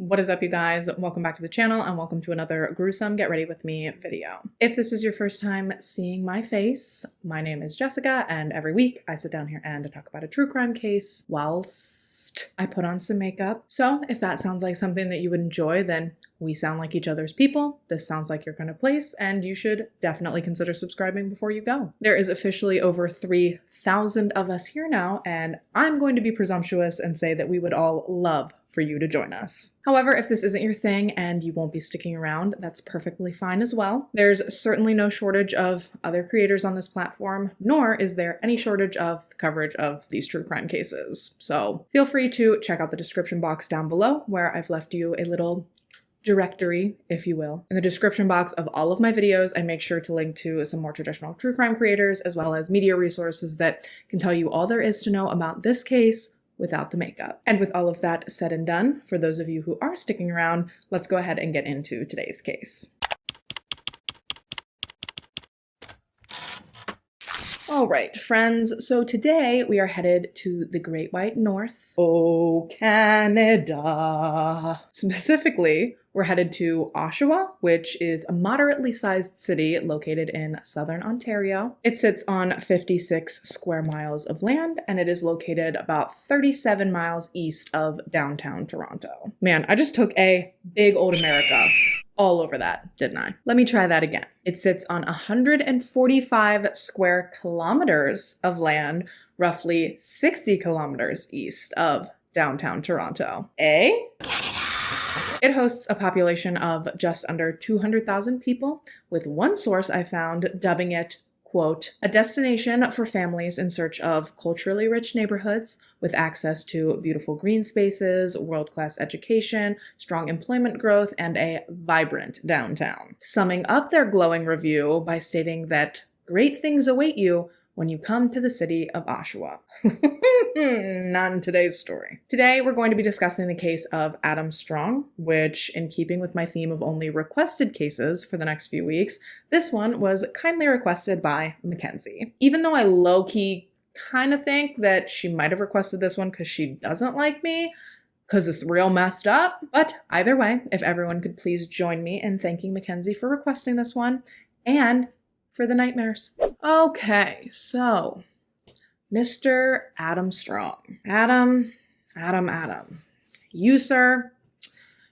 What is up, you guys? Welcome back to the channel and welcome to another gruesome Get Ready With Me video. If this is your first time seeing my face, my name is Jessica, and every week I sit down here and talk about a true crime case whilst I put on some makeup. So if that sounds like something that you would enjoy, then we sound like each other's people. This sounds like your kind of place, and you should definitely consider subscribing before you go. There is officially over 3,000 of us here now, and I'm going to be presumptuous and say that we would all love for you to join us. However, if this isn't your thing and you won't be sticking around, that's perfectly fine as well. There's certainly no shortage of other creators on this platform, nor is there any shortage of the coverage of these true crime cases. So feel free to check out the description box down below, where I've left you a little directory, if you will. In the description box of all of my videos, I make sure to link to some more traditional true crime creators, as well as media resources that can tell you all there is to know about this case without the makeup. And with all of that said and done, for those of you who are sticking around, let's go ahead and get into today's case. All right, friends, so today we are headed to the Great White North. Oh, Canada. Specifically, we're headed to Oshawa, which is a moderately sized city located in southern Ontario. It sits on 56 square miles of land, and it is located about 37 miles east of downtown Toronto. Man, I just took a big old America all over that, didn't I? Let me try that again. It sits on 145 square kilometers of land, roughly 60 kilometers east of downtown Toronto. Canada. It hosts a population of just under 200,000 people, with one source I found dubbing it, quote, a destination for families in search of culturally rich neighborhoods with access to beautiful green spaces, world-class education, strong employment growth, and a vibrant downtown. Summing up their glowing review by stating that great things await you when you come to the city of Oshawa. Not in today's story. Today, we're going to be discussing the case of Adam Strong, which, in keeping with my theme of only requested cases for the next few weeks, this one was kindly requested by Mackenzie. Even though I low-key kind of think that she might have requested this one because she doesn't like me, because it's real messed up. But either way, if everyone could please join me in thanking Mackenzie for requesting this one, and for the nightmares. Okay, so Mr. Adam Strong. Adam. You, sir,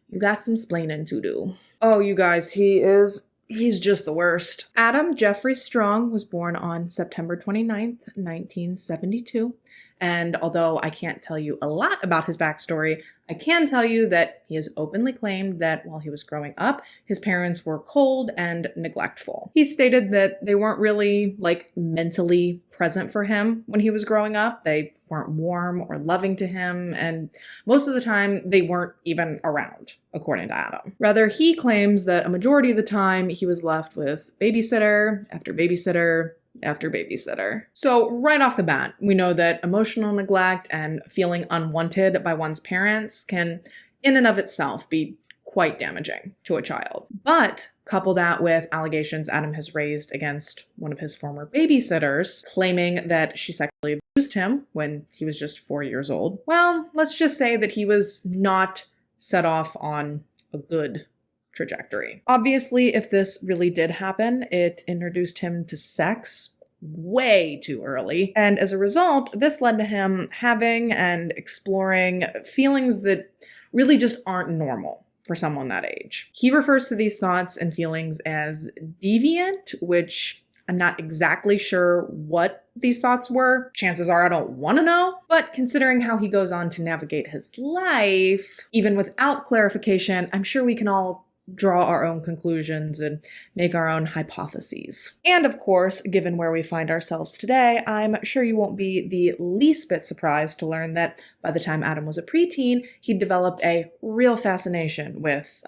you got some splaining to do. Oh, you guys, he's just the worst. Adam Jeffrey Strong was born on September 29th, 1972. And although I can't tell you a lot about his backstory, I can tell you that he has openly claimed that while he was growing up, his parents were cold and neglectful. He stated that they weren't really, mentally present for him when he was growing up. They weren't warm or loving to him, and most of the time, they weren't even around, according to Adam. Rather, he claims that a majority of the time, he was left with babysitter after babysitter after babysitter. So right off the bat, we know that emotional neglect and feeling unwanted by one's parents can, in and of itself, be quite damaging to a child. But couple that with allegations Adam has raised against one of his former babysitters, claiming that she sexually abused him when he was just 4 years old. Well, let's just say that he was not set off on a good trajectory. Obviously, if this really did happen, it introduced him to sex way too early. And as a result, this led to him having and exploring feelings that really just aren't normal for someone that age. He refers to these thoughts and feelings as deviant, which I'm not exactly sure what these thoughts were. Chances are I don't want to know. But considering how he goes on to navigate his life, even without clarification, I'm sure we can all draw our own conclusions and make our own hypotheses. And of course, given where we find ourselves today, I'm sure you won't be the least bit surprised to learn that by the time Adam was a preteen, he'd developed a real fascination with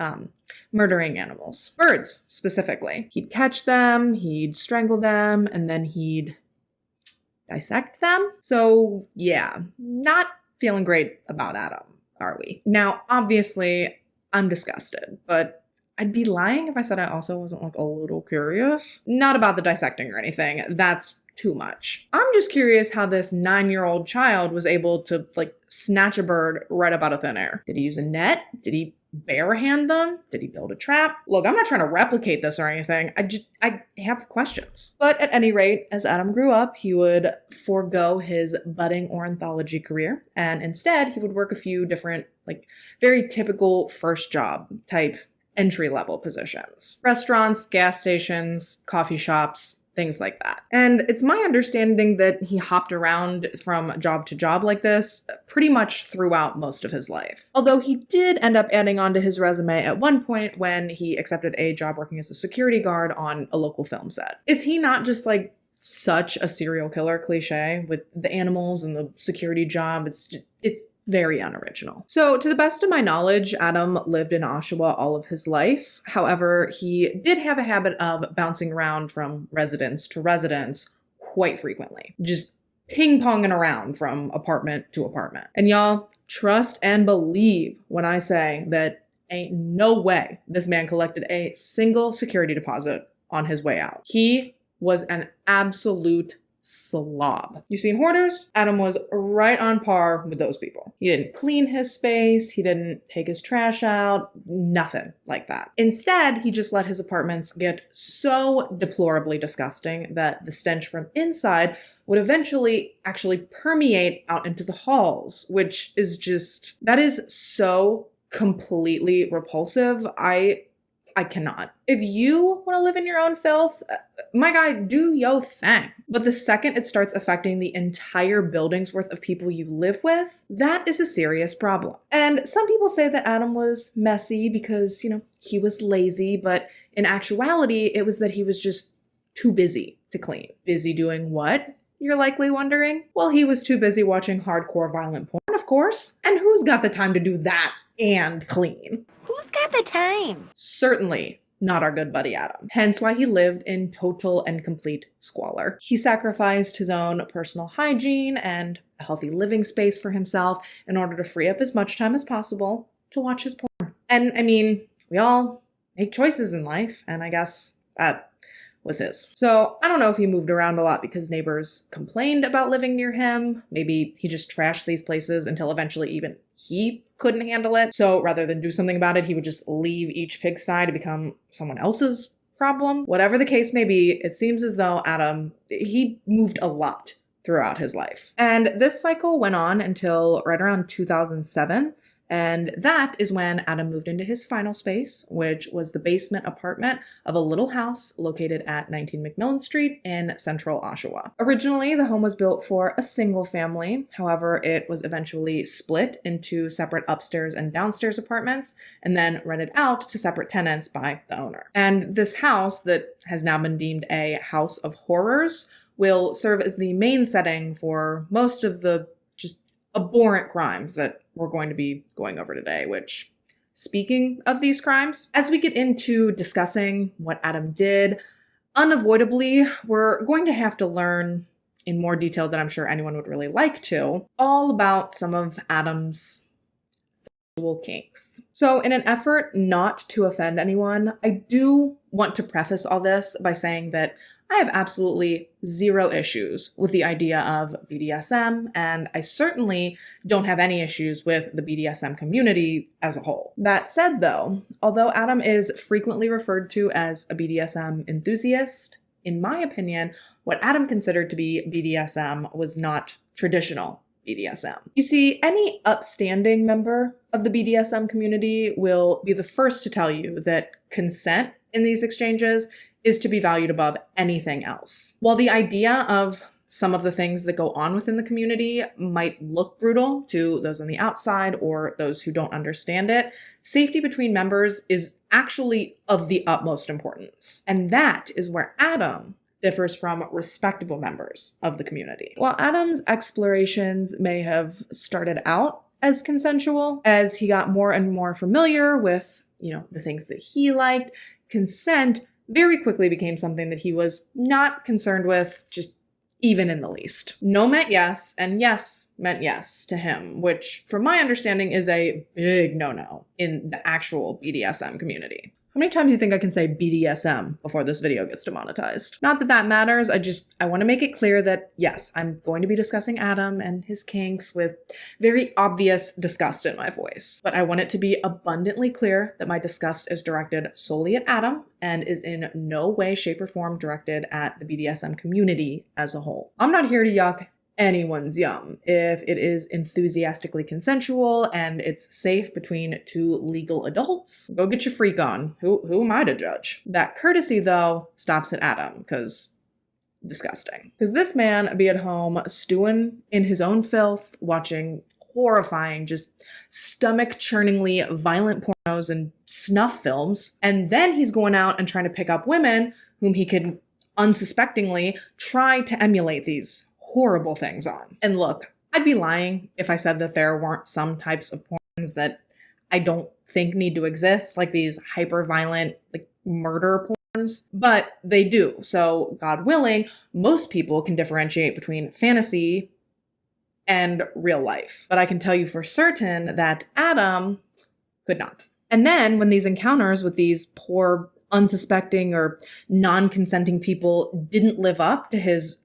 murdering animals. Birds, specifically. He'd catch them, he'd strangle them, and then he'd dissect them. So yeah, not feeling great about Adam, are we? Now, obviously, I'm disgusted, but I'd be lying if I said I also wasn't a little curious. Not about the dissecting or anything. That's too much. I'm just curious how this 9-year-old child was able to snatch a bird right up out of thin air. Did he use a net? Did he barehand them? Did he build a trap? Look, I'm not trying to replicate this or anything. I have questions. But at any rate, as Adam grew up, he would forego his budding ornithology career, and instead he would work a few different, very typical first job type entry-level positions. Restaurants, gas stations, coffee shops, things like that. And it's my understanding that he hopped around from job to job like this pretty much throughout most of his life. Although he did end up adding onto his resume at one point when he accepted a job working as a security guard on a local film set. Is he not just such a serial killer cliche with the animals and the security job? It's very unoriginal. So to the best of my knowledge, Adam lived in Oshawa all of his life. However, he did have a habit of bouncing around from residence to residence quite frequently, just ping-ponging around from apartment to apartment. And y'all, trust and believe when I say that ain't no way this man collected a single security deposit on his way out. He was an absolute slob. You seen hoarders? Adam was right on par with those people. He didn't clean his space. He didn't take his trash out. Nothing like that. Instead, he just let his apartments get so deplorably disgusting that the stench from inside would eventually actually permeate out into the halls, which is that is so completely repulsive. I cannot. If you want to live in your own filth, my guy, do yo thing. But the second it starts affecting the entire building's worth of people you live with, that is a serious problem. And some people say that Adam was messy because, he was lazy, but in actuality, it was that he was just too busy to clean. Busy doing what? You're likely wondering. Well, he was too busy watching hardcore violent porn, of course. And who's got the time to do that and clean? Who's got the time? Certainly not our good buddy Adam. Hence why he lived in total and complete squalor. He sacrificed his own personal hygiene and a healthy living space for himself in order to free up as much time as possible to watch his porn. And we all make choices in life, and I guess that was his. So I don't know if he moved around a lot because neighbors complained about living near him. Maybe he just trashed these places until eventually even he couldn't handle it. So rather than do something about it, he would just leave each pigsty to become someone else's problem. Whatever the case may be, it seems as though Adam, he moved a lot throughout his life. And this cycle went on until right around 2007. And that is when Adam moved into his final space, which was the basement apartment of a little house located at 19 McMillan Street in central Oshawa. Originally, the home was built for a single family. However, it was eventually split into separate upstairs and downstairs apartments and then rented out to separate tenants by the owner. And this house that has now been deemed a house of horrors will serve as the main setting for most of the just abhorrent crimes that we're going to be going over today, which, speaking of these crimes, as we get into discussing what Adam did, unavoidably, we're going to have to learn in more detail than I'm sure anyone would really like to, all about some of Adam's sexual kinks. So in an effort not to offend anyone, I do want to preface all this by saying that I have absolutely zero issues with the idea of BDSM, and I certainly don't have any issues with the BDSM community as a whole. That said, though, although Adam is frequently referred to as a BDSM enthusiast, in my opinion, what Adam considered to be BDSM was not traditional BDSM. You see, any upstanding member of the BDSM community will be the first to tell you that consent in these exchanges is to be valued above anything else. While the idea of some of the things that go on within the community might look brutal to those on the outside or those who don't understand it, safety between members is actually of the utmost importance. And that is where Adam differs from respectable members of the community. While Adam's explorations may have started out as consensual, as he got more and more familiar with, the things that he liked, consent very quickly became something that he was not concerned with, just even in the least. No meant yes, and yes meant yes to him, which from my understanding is a big no-no in the actual BDSM community. How many times do you think I can say BDSM before this video gets demonetized? Not that that matters, I want to make it clear that yes, I'm going to be discussing Adam and his kinks with very obvious disgust in my voice. But I want it to be abundantly clear that my disgust is directed solely at Adam and is in no way, shape, or form directed at the BDSM community as a whole. I'm not here to yuck anyone's yum. If it is enthusiastically consensual and it's safe between two legal adults, go get your freak on. Who am I to judge? That courtesy, though, stops at Adam, because disgusting. Because this man be at home stewing in his own filth, watching horrifying, just stomach-churningly violent pornos and snuff films, and then he's going out and trying to pick up women whom he could unsuspectingly try to emulate these horrible things on. And look, I'd be lying if I said that there weren't some types of porns that I don't think need to exist, like these hyper-violent, like murder porns, but they do. So, God willing, most people can differentiate between fantasy and real life. But I can tell you for certain that Adam could not. And then when these encounters with these poor, unsuspecting or non-consenting people didn't live up to his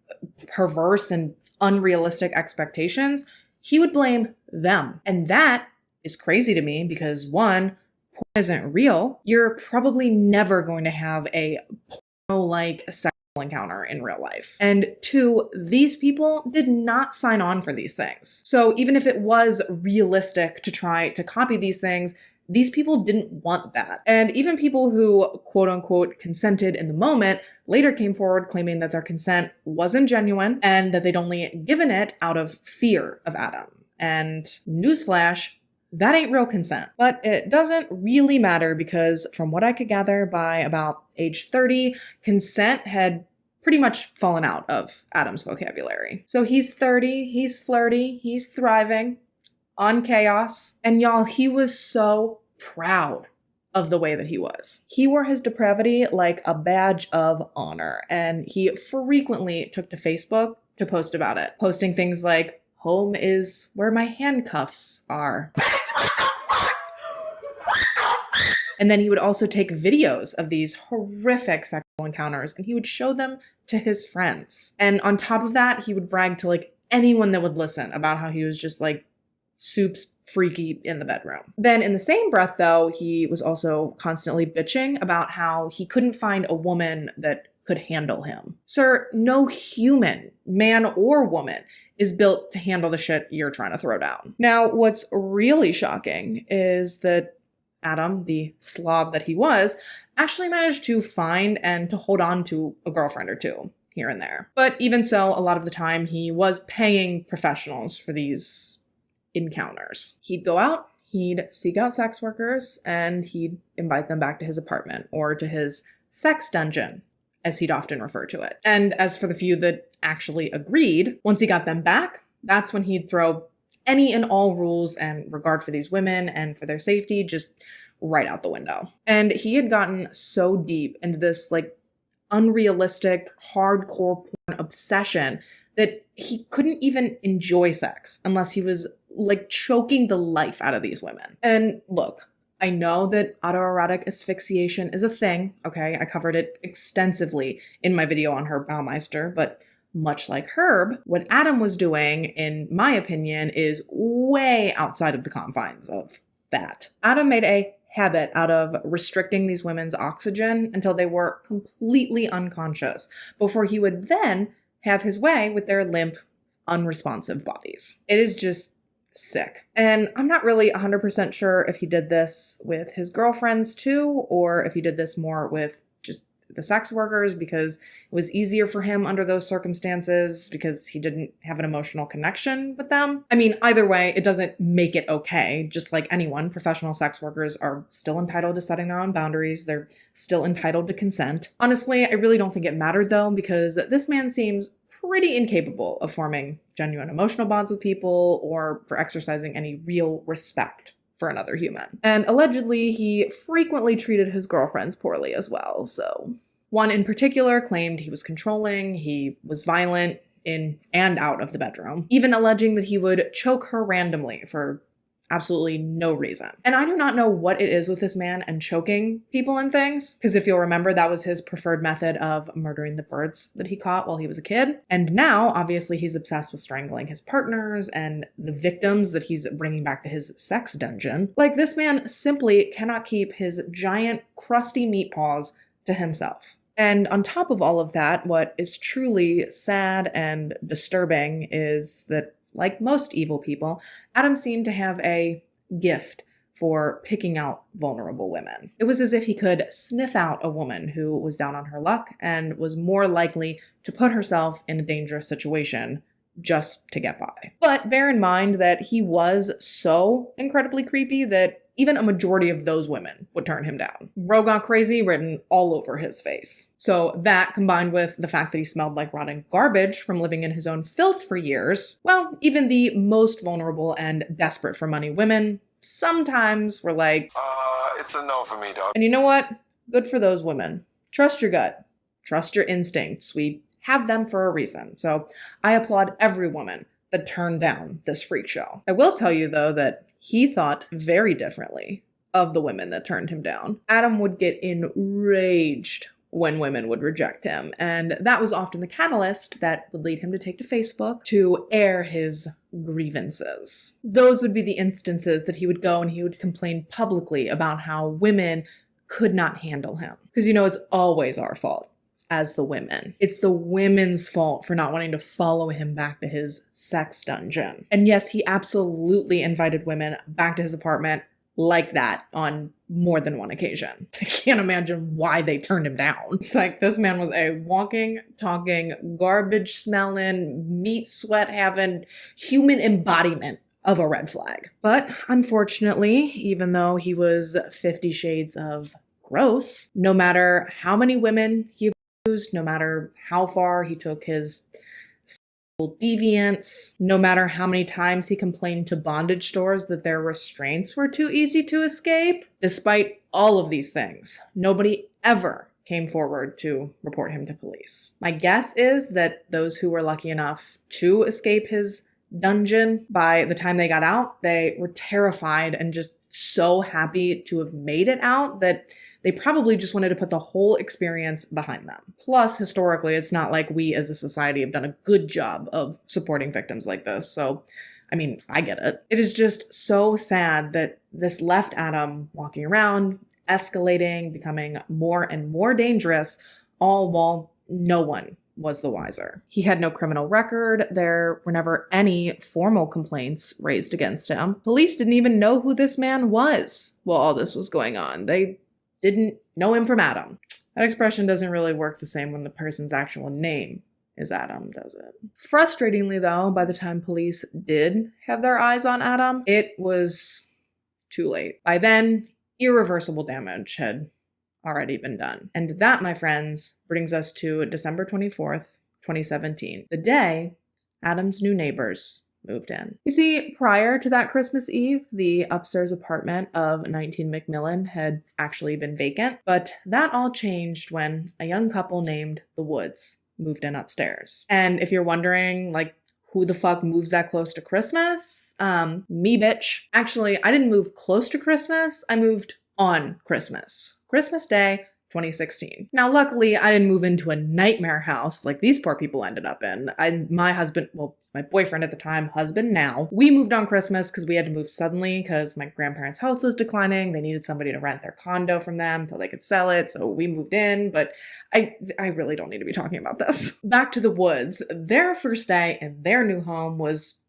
perverse and unrealistic expectations, he would blame them. And that is crazy to me because one, porn isn't real. You're probably never going to have a porno-like sexual encounter in real life. And two, these people did not sign on for these things. So even if it was realistic to try to copy these things, these people didn't want that. And even people who quote unquote consented in the moment later came forward claiming that their consent wasn't genuine and that they'd only given it out of fear of Adam. And newsflash, that ain't real consent. But it doesn't really matter because from what I could gather by about age 30, consent had pretty much fallen out of Adam's vocabulary. So he's 30, he's flirty, he's thriving on chaos. And y'all, he was so proud of the way that he was. He wore his depravity like a badge of honor, and he frequently took to Facebook to post about it, posting things like, "Home is where my handcuffs are." And then he would also take videos of these horrific sexual encounters and he would show them to his friends. And on top of that, he would brag to like anyone that would listen about how he was just like soup's freaky in the bedroom. Then in the same breath, though, he was also constantly bitching about how he couldn't find a woman that could handle him. Sir, no human, man or woman, is built to handle the shit you're trying to throw down. Now, what's really shocking is that Adam, the slob that he was, actually managed to find and to hold on to a girlfriend or two here and there. But even so, a lot of the time he was paying professionals for these encounters. He'd go out, he'd seek out sex workers, and he'd invite them back to his apartment or to his sex dungeon, as he'd often refer to it. And as for the few that actually agreed, once he got them back, that's when he'd throw any and all rules and regard for these women and for their safety just right out the window. And he had gotten so deep into this like unrealistic, hardcore porn obsession that he couldn't even enjoy sex unless he was like choking the life out of these women. And look, I know that autoerotic asphyxiation is a thing, okay? I covered it extensively in my video on Herb Baumeister, but much like Herb, what Adam was doing, in my opinion, is way outside of the confines of that. Adam made a habit out of restricting these women's oxygen until they were completely unconscious, before he would then have his way with their limp, unresponsive bodies. It is just sick. And I'm not really 100% sure if he did this with his girlfriends too, or if he did this more with just the sex workers because it was easier for him under those circumstances because he didn't have an emotional connection with them. I mean, either way, it doesn't make it okay. Just like anyone, professional sex workers are still entitled to setting their own boundaries. They're still entitled to consent. Honestly, I really don't think it mattered though, because this man seems pretty incapable of forming genuine emotional bonds with people or for exercising any real respect for another human. And allegedly, he frequently treated his girlfriends poorly as well, so. One in particular claimed he was controlling, he was violent, in and out of the bedroom, even alleging that he would choke her randomly for absolutely no reason. And I do not know what it is with this man and choking people and things, because if you'll remember, that was his preferred method of murdering the birds that he caught while he was a kid. And now, obviously, he's obsessed with strangling his partners and the victims that he's bringing back to his sex dungeon. Like, this man simply cannot keep his giant, crusty meat paws to himself. And on top of all of that, what is truly sad and disturbing is that, like most evil people, Adam seemed to have a gift for picking out vulnerable women. It was as if he could sniff out a woman who was down on her luck and was more likely to put herself in a dangerous situation just to get by. But bear in mind that he was so incredibly creepy that even a majority of those women would turn him down. Bro got crazy written all over his face. So that, combined with the fact that he smelled like rotting garbage from living in his own filth for years, well, even the most vulnerable and desperate for money women sometimes were like, it's a no for me, dog. And you know what? Good for those women. Trust your gut. Trust your instincts. We have them for a reason. So I applaud every woman that turned down this freak show. I will tell you, though, that he thought very differently of the women that turned him down. Adam would get enraged when women would reject him, and that was often the catalyst that would lead him to take to Facebook to air his grievances. Those would be the instances that he would go and he would complain publicly about how women could not handle him. Because, it's always our fault as the women. It's the women's fault for not wanting to follow him back to his sex dungeon. And yes, he absolutely invited women back to his apartment like that on more than one occasion. I can't imagine why they turned him down. It's like this man was a walking, talking, garbage smelling, meat sweat having human embodiment of a red flag. But unfortunately, even though he was 50 shades of gross, no matter how many women he no matter how far he took his sexual deviance, no matter how many times he complained to bondage stores that their restraints were too easy to escape, despite all of these things, nobody ever came forward to report him to police. My guess is that those who were lucky enough to escape his dungeon, by the time they got out, they were terrified and just so happy to have made it out that they probably just wanted to put the whole experience behind them. Plus, historically, it's not like we as a society have done a good job of supporting victims like this. So, I get it. It is just so sad that this left Adam walking around, escalating, becoming more and more dangerous, all while no one was the wiser. He had no criminal record. There were never any formal complaints raised against him. Police didn't even know who this man was while all this was going on. They didn't know him from Adam. That expression doesn't really work the same when the person's actual name is Adam, does it? Frustratingly, though, by the time police did have their eyes on Adam, it was too late. By then, irreversible damage had already been done. And that, my friends, brings us to December 24th, 2017, the day Adam's new neighbors moved in. You see, prior to that Christmas Eve, the upstairs apartment of 19 McMillan had actually been vacant, but that all changed when a young couple named the Woods moved in upstairs. And if you're wondering, who the fuck moves that close to Christmas? Me, bitch. Actually, I didn't move close to Christmas. I moved on Christmas. Christmas Day, 2016. Now, luckily, I didn't move into a nightmare house like these poor people ended up in. My boyfriend at the time, husband now, we moved on Christmas because we had to move suddenly because my grandparents' health was declining. They needed somebody to rent their condo from them until they could sell it. So we moved in, but I really don't need to be talking about this. Back to the Woods. Their first day in their new home was,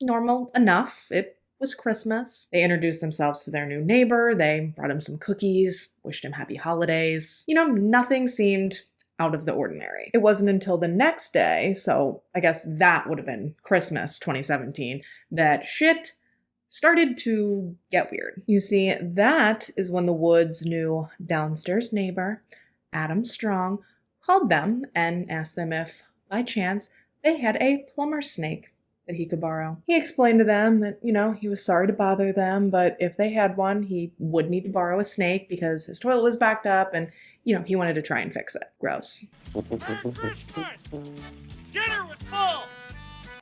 normal enough. It was Christmas. They introduced themselves to their new neighbor. They brought him some cookies, wished him happy holidays. Nothing seemed out of the ordinary. It wasn't until the next day, so I guess that would have been Christmas 2017, that shit started to get weird. You see, that is when the Woods' new downstairs neighbor, Adam Strong, called them and asked them if, by chance, they had a plumber snake that he could borrow. He explained to them that, he was sorry to bother them, but if they had one, he would need to borrow a snake because his toilet was backed up and, he wanted to try and fix it. Gross. Dinner was full!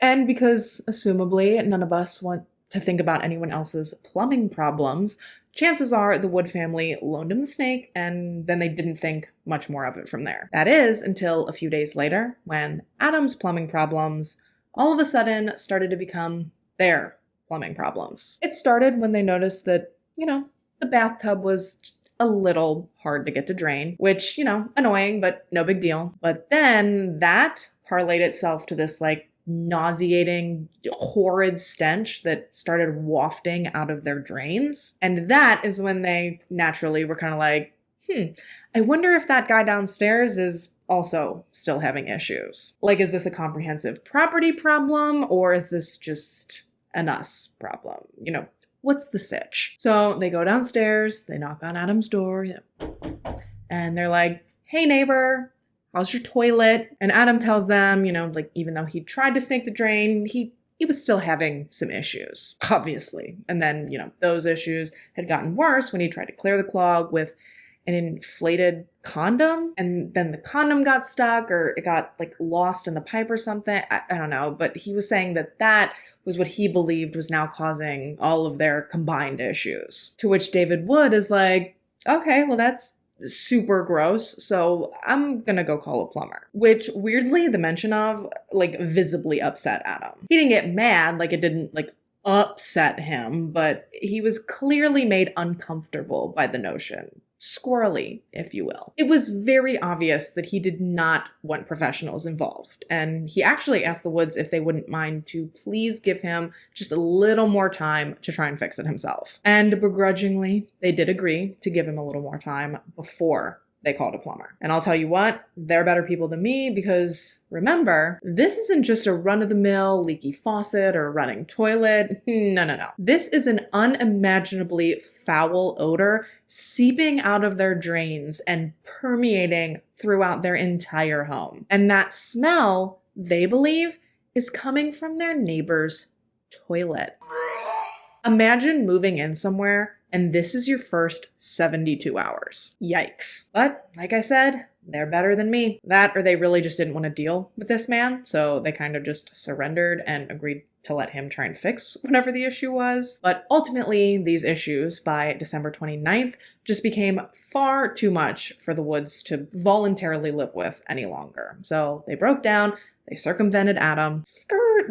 And because, assumably, none of us want to think about anyone else's plumbing problems, chances are the Wood family loaned him the snake, and then they didn't think much more of it from there. That is, until a few days later, when Adam's plumbing problems all of a sudden started to become their plumbing problems. It started when they noticed that, the bathtub was a little hard to get to drain, which, annoying, but no big deal. But then that parlayed itself to this, nauseating, horrid stench that started wafting out of their drains. And that is when they naturally were kind of like, I wonder if that guy downstairs is also still having issues. Is this a comprehensive property problem, or is this just an us problem? What's the sitch? So they go downstairs, they knock on Adam's door, and they're like, hey neighbor, how's your toilet? And Adam tells them, even though he tried to snake the drain, he was still having some issues, obviously. And then, those issues had gotten worse when he tried to clear the clog with an inflated condom, and then the condom got stuck, or it got lost in the pipe or something. I don't know, but he was saying that was what he believed was now causing all of their combined issues. To which David Wood is like, okay, well that's super gross, so I'm gonna go call a plumber. Which, weirdly, the mention of, visibly upset Adam. He didn't get mad, it didn't, upset him, but he was clearly made uncomfortable by the notion. Squirrely, if you will. It was very obvious that he did not want professionals involved, and he actually asked the Woods if they wouldn't mind to please give him just a little more time to try and fix it himself. And begrudgingly, they did agree to give him a little more time before they called a plumber. And I'll tell you what, they're better people than me, because remember, this isn't just a run-of-the-mill leaky faucet or running toilet. No. This is an unimaginably foul odor seeping out of their drains and permeating throughout their entire home. And that smell, they believe, is coming from their neighbor's toilet. Imagine moving in somewhere and this is your first 72 hours. Yikes. But like I said, they're better than me. That, or they really just didn't want to deal with this man, so they kind of just surrendered and agreed to let him try and fix whatever the issue was. But ultimately, these issues, by December 29th, just became far too much for the Woods to voluntarily live with any longer. So they broke down, they circumvented Adam,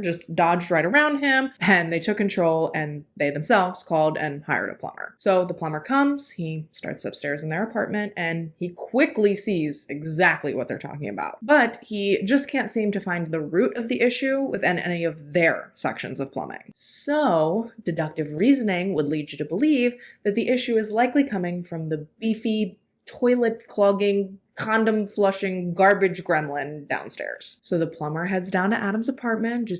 just dodged right around him, and they took control, and they themselves called and hired a plumber. So the plumber comes, he starts upstairs in their apartment, and he quickly sees exactly what they're talking about. But he just can't seem to find the root of the issue within any of their sections of plumbing. So deductive reasoning would lead you to believe that the issue is likely coming from the beefy, toilet clogging, condom flushing garbage gremlin downstairs. So the plumber heads down to Adam's apartment,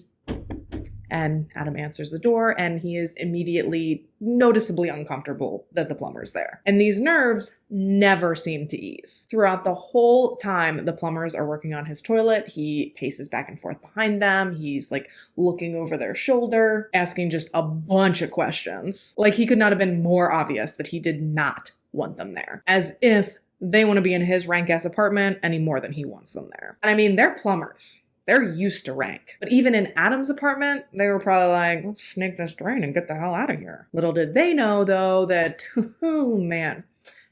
and Adam answers the door, and he is immediately noticeably uncomfortable that the plumber's there. And these nerves never seem to ease. Throughout the whole time the plumbers are working on his toilet, he paces back and forth behind them. He's looking over their shoulder, asking just a bunch of questions. He could not have been more obvious that he did not want them there. As if they want to be in his rank-ass apartment any more than he wants them there. And I mean, they're plumbers. They're used to rank. But even in Adam's apartment, they were probably like, let's snake this drain and get the hell out of here. Little did they know, though, that, oh man,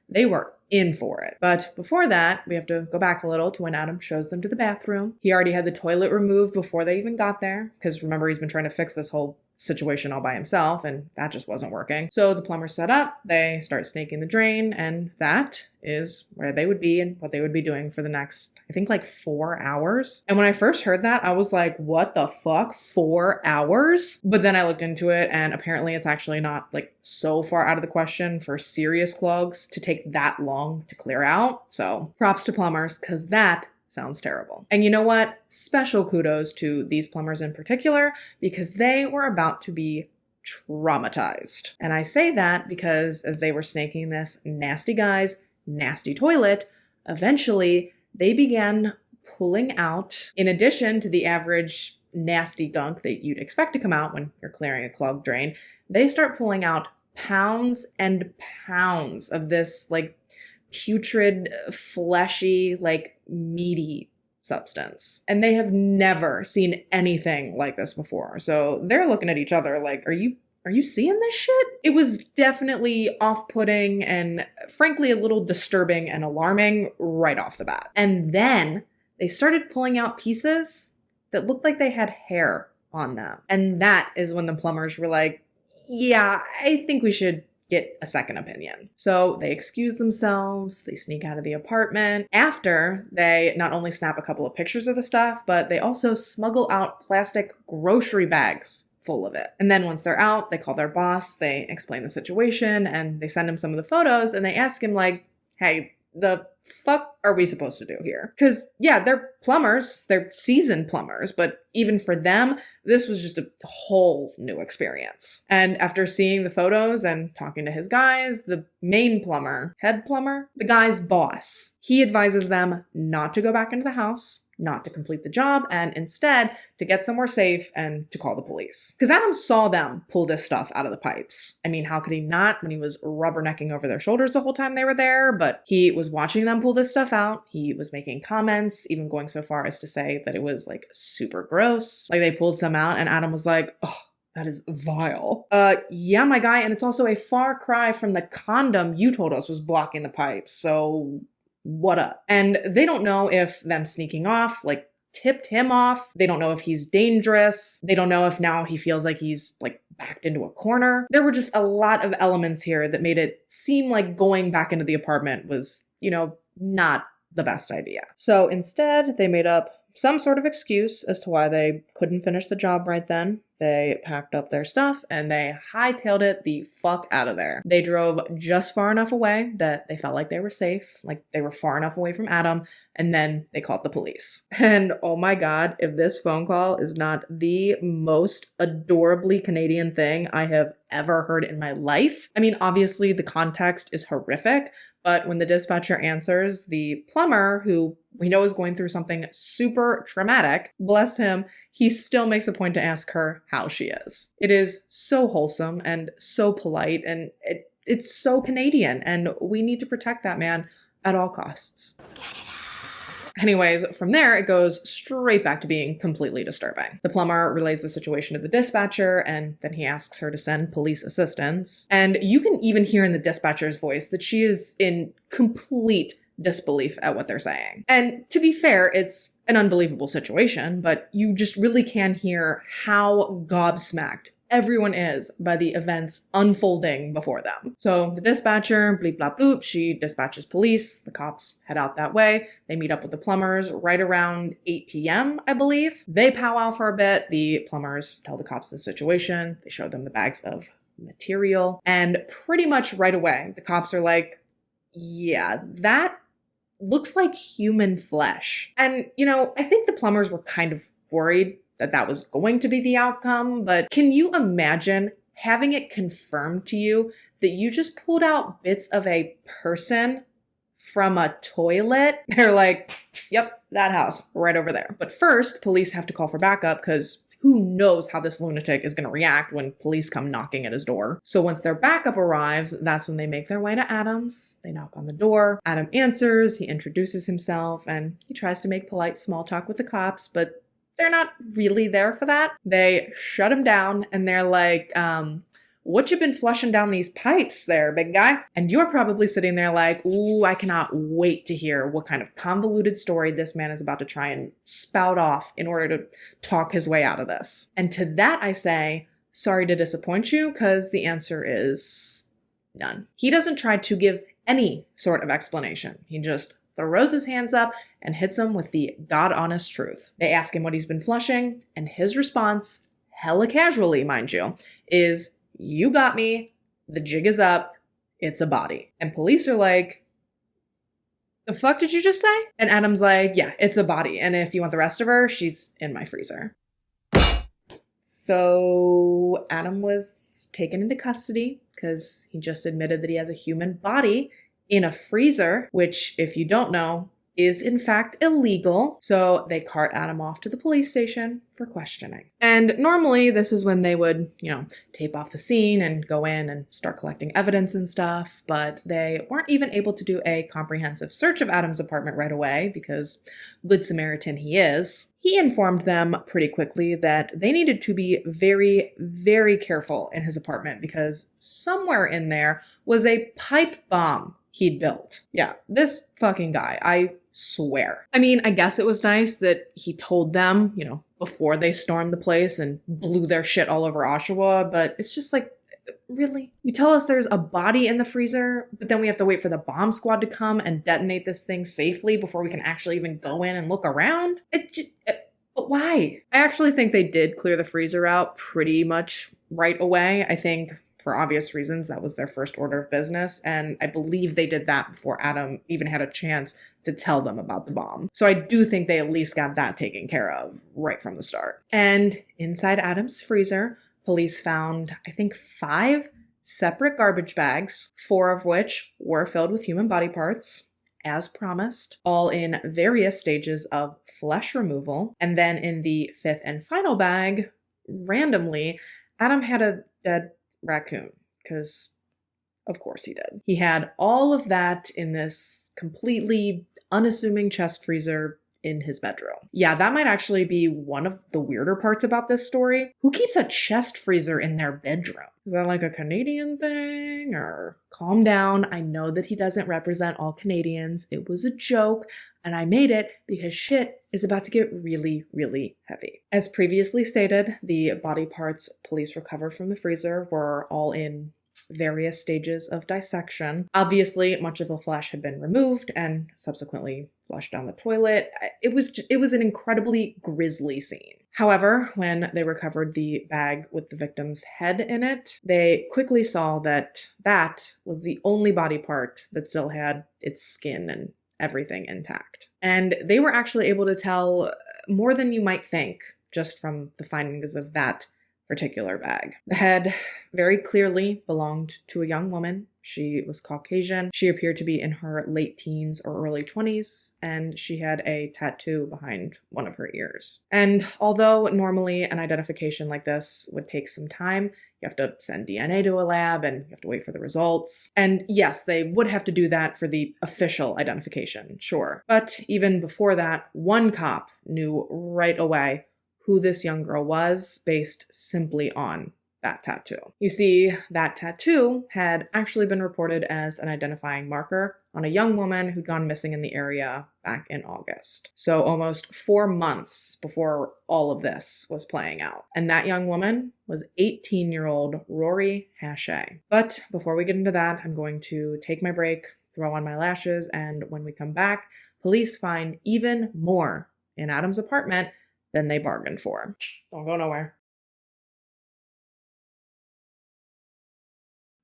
they were in for it. But before that, we have to go back a little to when Adam shows them to the bathroom. He already had the toilet removed before they even got there, because remember, he's been trying to fix this whole situation all by himself, and that just wasn't working. So the plumber set up, they start snaking the drain, and that is where they would be and what they would be doing for the next, I think 4 hours. And when I first heard that, I was like, what the fuck? 4 hours? But then I looked into it, and apparently it's actually not so far out of the question for serious clogs to take that long to clear out. So props to plumbers, because that sounds terrible. And you know what? Special kudos to these plumbers in particular, because they were about to be traumatized. And I say that because as they were snaking this nasty guy's nasty toilet, eventually they began pulling out, in addition to the average nasty gunk that you'd expect to come out when you're clearing a clogged drain, they start pulling out pounds and pounds of this putrid, fleshy, meaty substance. And they have never seen anything like this before. So they're looking at each other like, are you seeing this shit? It was definitely off-putting and frankly a little disturbing and alarming right off the bat. And then they started pulling out pieces that looked like they had hair on them. And that is when the plumbers were like, yeah, I think we should get a second opinion. So they excuse themselves, they sneak out of the apartment. After, they not only snap a couple of pictures of the stuff, but they also smuggle out plastic grocery bags full of it. And then once they're out, they call their boss, they explain the situation, and they send him some of the photos, and they ask him like, hey, the fuck are we supposed to do here? Because yeah, they're plumbers, they're seasoned plumbers, but even for them, this was just a whole new experience. And after seeing the photos and talking to his guys, the main plumber, head plumber, the guy's boss, he advises them not to go back into the house, not to complete the job, and instead to get somewhere safe and to call the police. Because Adam saw them pull this stuff out of the pipes. I mean, how could he not when he was rubbernecking over their shoulders the whole time they were there? But he was watching them pull this stuff out. He was making comments, even going so far as to say that it was like super gross. Like they pulled some out and Adam was like, oh, that is vile. Yeah, my guy, and it's also a far cry from the condom you told us was blocking the pipes, so what up? And they don't know if them sneaking off, like, tipped him off. They don't know if he's dangerous. They don't know if now he feels like he's, like, backed into a corner. There were just a lot of elements here that made it seem like going back into the apartment was, not the best idea. So instead, they made up some sort of excuse as to why they couldn't finish the job right then. They packed up their stuff and they hightailed it the fuck out of there. They drove just far enough away that they felt like they were safe, like they were far enough away from Adam, and then they called the police. And oh my God, if this phone call is not the most adorably Canadian thing I have ever heard in my life. I mean, obviously the context is horrific, but when the dispatcher answers, the plumber, who we know is going through something super traumatic, bless him, he still makes a point to ask her how she is. It is so wholesome and so polite, and it's so Canadian, and we need to protect that man at all costs. Anyways, from there, it goes straight back to being completely disturbing. The plumber relays the situation to the dispatcher, and then he asks her to send police assistance. And you can even hear in the dispatcher's voice that she is in complete disbelief at what they're saying. And to be fair, it's an unbelievable situation, but you just really can hear how gobsmacked everyone is by the events unfolding before them. So the dispatcher, bleep, blop, boop, she dispatches police. The cops head out that way. They meet up with the plumbers right around 8 p.m., I believe. They powwow for a bit. The plumbers tell the cops the situation. They show them the bags of material. And pretty much right away, the cops are like, yeah, that looks like human flesh. And, I think the plumbers were kind of worried that was going to be the outcome, but can you imagine having it confirmed to you that you just pulled out bits of a person from a toilet? They're like, yep, that house right over there. But first, police have to call for backup because who knows how this lunatic is going to react when police come knocking at his door. So once their backup arrives, that's when they make their way to Adam's. They knock on the door. Adam answers, he introduces himself, and he tries to make polite small talk with the cops, but they're not really there for that. They shut him down and they're like, what you been flushing down these pipes there, big guy? And you're probably sitting there like, ooh, I cannot wait to hear what kind of convoluted story this man is about to try and spout off in order to talk his way out of this. And to that I say, sorry to disappoint you, because the answer is none. He doesn't try to give any sort of explanation. He just throws his hands up and hits him with the God-honest truth. They ask him what he's been flushing, and his response, hella casually, mind you, is, you got me, the jig is up, it's a body. And police are like, the fuck did you just say? And Adam's like, yeah, it's a body, and if you want the rest of her, she's in my freezer. So Adam was taken into custody because he just admitted that he has a human body in a freezer, which, if you don't know, is in fact illegal, so they cart Adam off to the police station for questioning. And normally this is when they would, tape off the scene and go in and start collecting evidence and stuff, but they weren't even able to do a comprehensive search of Adam's apartment right away because Good Samaritan he is. He informed them pretty quickly that they needed to be very, very careful in his apartment because somewhere in there was a pipe bomb he'd built. Yeah, this fucking guy, I swear. I mean, I guess it was nice that he told them, before they stormed the place and blew their shit all over Oshawa, but it's just like, really? You tell us there's a body in the freezer, but then we have to wait for the bomb squad to come and detonate this thing safely before we can actually even go in and look around? But why? I actually think they did clear the freezer out pretty much right away. I think for obvious reasons, that was their first order of business. And I believe they did that before Adam even had a chance to tell them about the bomb. So I do think they at least got that taken care of right from the start. And inside Adam's freezer, police found, I think, 5 separate garbage bags, 4 of which were filled with human body parts, as promised, all in various stages of flesh removal. And then in the 5th and final bag, randomly, Adam had a dead raccoon, because of course he did. He had all of that in this completely unassuming chest freezer in his bedroom. Yeah, that might actually be one of the weirder parts about this story. Who keeps a chest freezer in their bedroom? Is that like a Canadian thing? Or calm down. I know that he doesn't represent all Canadians. It was a joke, and I made it because shit is about to get really, really heavy. As previously stated, the body parts police recovered from the freezer were all in various stages of dissection. Obviously, much of the flesh had been removed and subsequently flushed down the toilet. It was an incredibly grisly scene. However, when they recovered the bag with the victim's head in it, they quickly saw that that was the only body part that still had its skin and everything intact. And they were actually able to tell more than you might think just from the findings of that particular bag. The head very clearly belonged to a young woman. She was Caucasian. She appeared to be in her late teens or early 20s, and she had a tattoo behind one of her ears. And although normally an identification like this would take some time, you have to send DNA to a lab and you have to wait for the results. And yes, they would have to do that for the official identification, sure. But even before that, one cop knew right away who this young girl was based simply on that tattoo. You see, that tattoo had actually been reported as an identifying marker on a young woman who'd gone missing in the area back in August. So almost 4 months before all of this was playing out. And that young woman was 18-year-old Rory Hachey. But before we get into that, I'm going to take my break, throw on my lashes, and when we come back, police find even more in Adam's apartment than they bargained for. Don't go nowhere.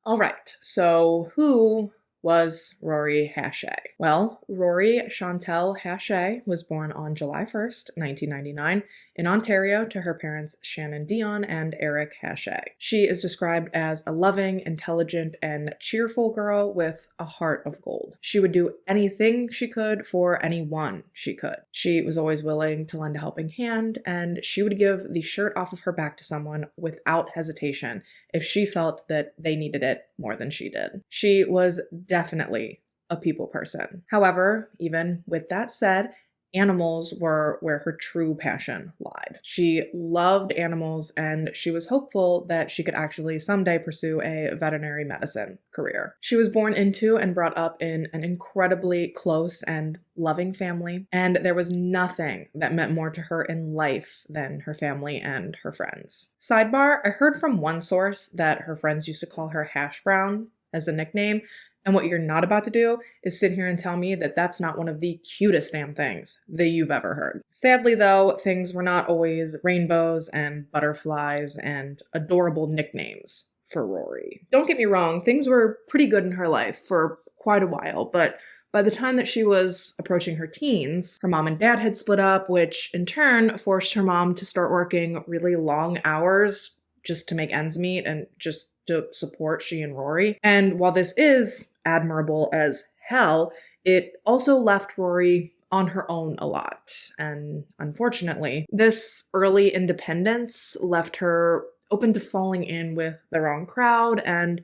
All right, so who was Rory Hachey? Well, Rory Chantel Hachey was born on July 1st, 1999, in Ontario to her parents Shannon Dion and Eric Hachey. She is described as a loving, intelligent, and cheerful girl with a heart of gold. She would do anything she could for anyone she could. She was always willing to lend a helping hand, and she would give the shirt off of her back to someone without hesitation if she felt that they needed it more than she did. She was definitely a people person. However, even with that said, animals were where her true passion lied. She loved animals, and she was hopeful that she could actually someday pursue a veterinary medicine career. She was born into and brought up in an incredibly close and loving family, and there was nothing that meant more to her in life than her family and her friends. Sidebar, I heard from one source that her friends used to call her Hash Brown as a nickname, and what you're not about to do is sit here and tell me that that's not one of the cutest damn things that you've ever heard. Sadly, though, things were not always rainbows and butterflies and adorable nicknames for Rory. Don't get me wrong, things were pretty good in her life for quite a while, but by the time that she was approaching her teens, her mom and dad had split up, which in turn forced her mom to start working really long hours just to make ends meet and just to support she and Rory. And while this is admirable as hell, it also left Rory on her own a lot. And unfortunately, this early independence left her open to falling in with the wrong crowd and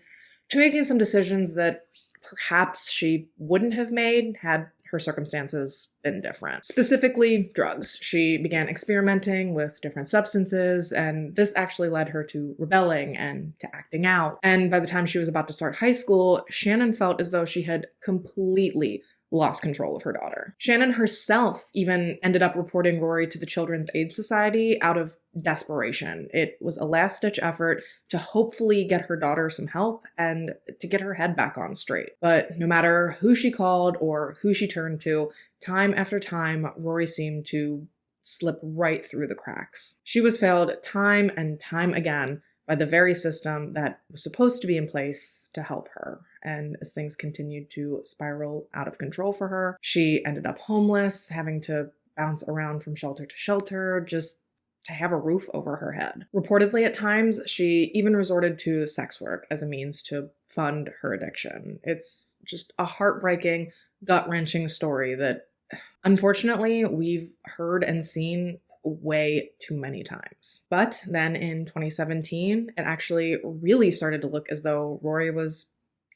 to making some decisions that perhaps she wouldn't have made had her circumstances been different. Specifically, drugs. She began experimenting with different substances, and this actually led her to rebelling and to acting out. And by the time she was about to start high school, Shannon felt as though she had completely lost control of her daughter. Shannon herself even ended up reporting Rory to the Children's Aid Society out of desperation. It was a last-ditch effort to hopefully get her daughter some help and to get her head back on straight. But no matter who she called or who she turned to, time after time, Rory seemed to slip right through the cracks. She was failed time and time again by the very system that was supposed to be in place to help her. And as things continued to spiral out of control for her, she ended up homeless, having to bounce around from shelter to shelter, just to have a roof over her head. Reportedly, at times, she even resorted to sex work as a means to fund her addiction. It's just a heartbreaking, gut-wrenching story that, unfortunately, we've heard and seen way too many times. But then in 2017, it actually really started to look as though Rory was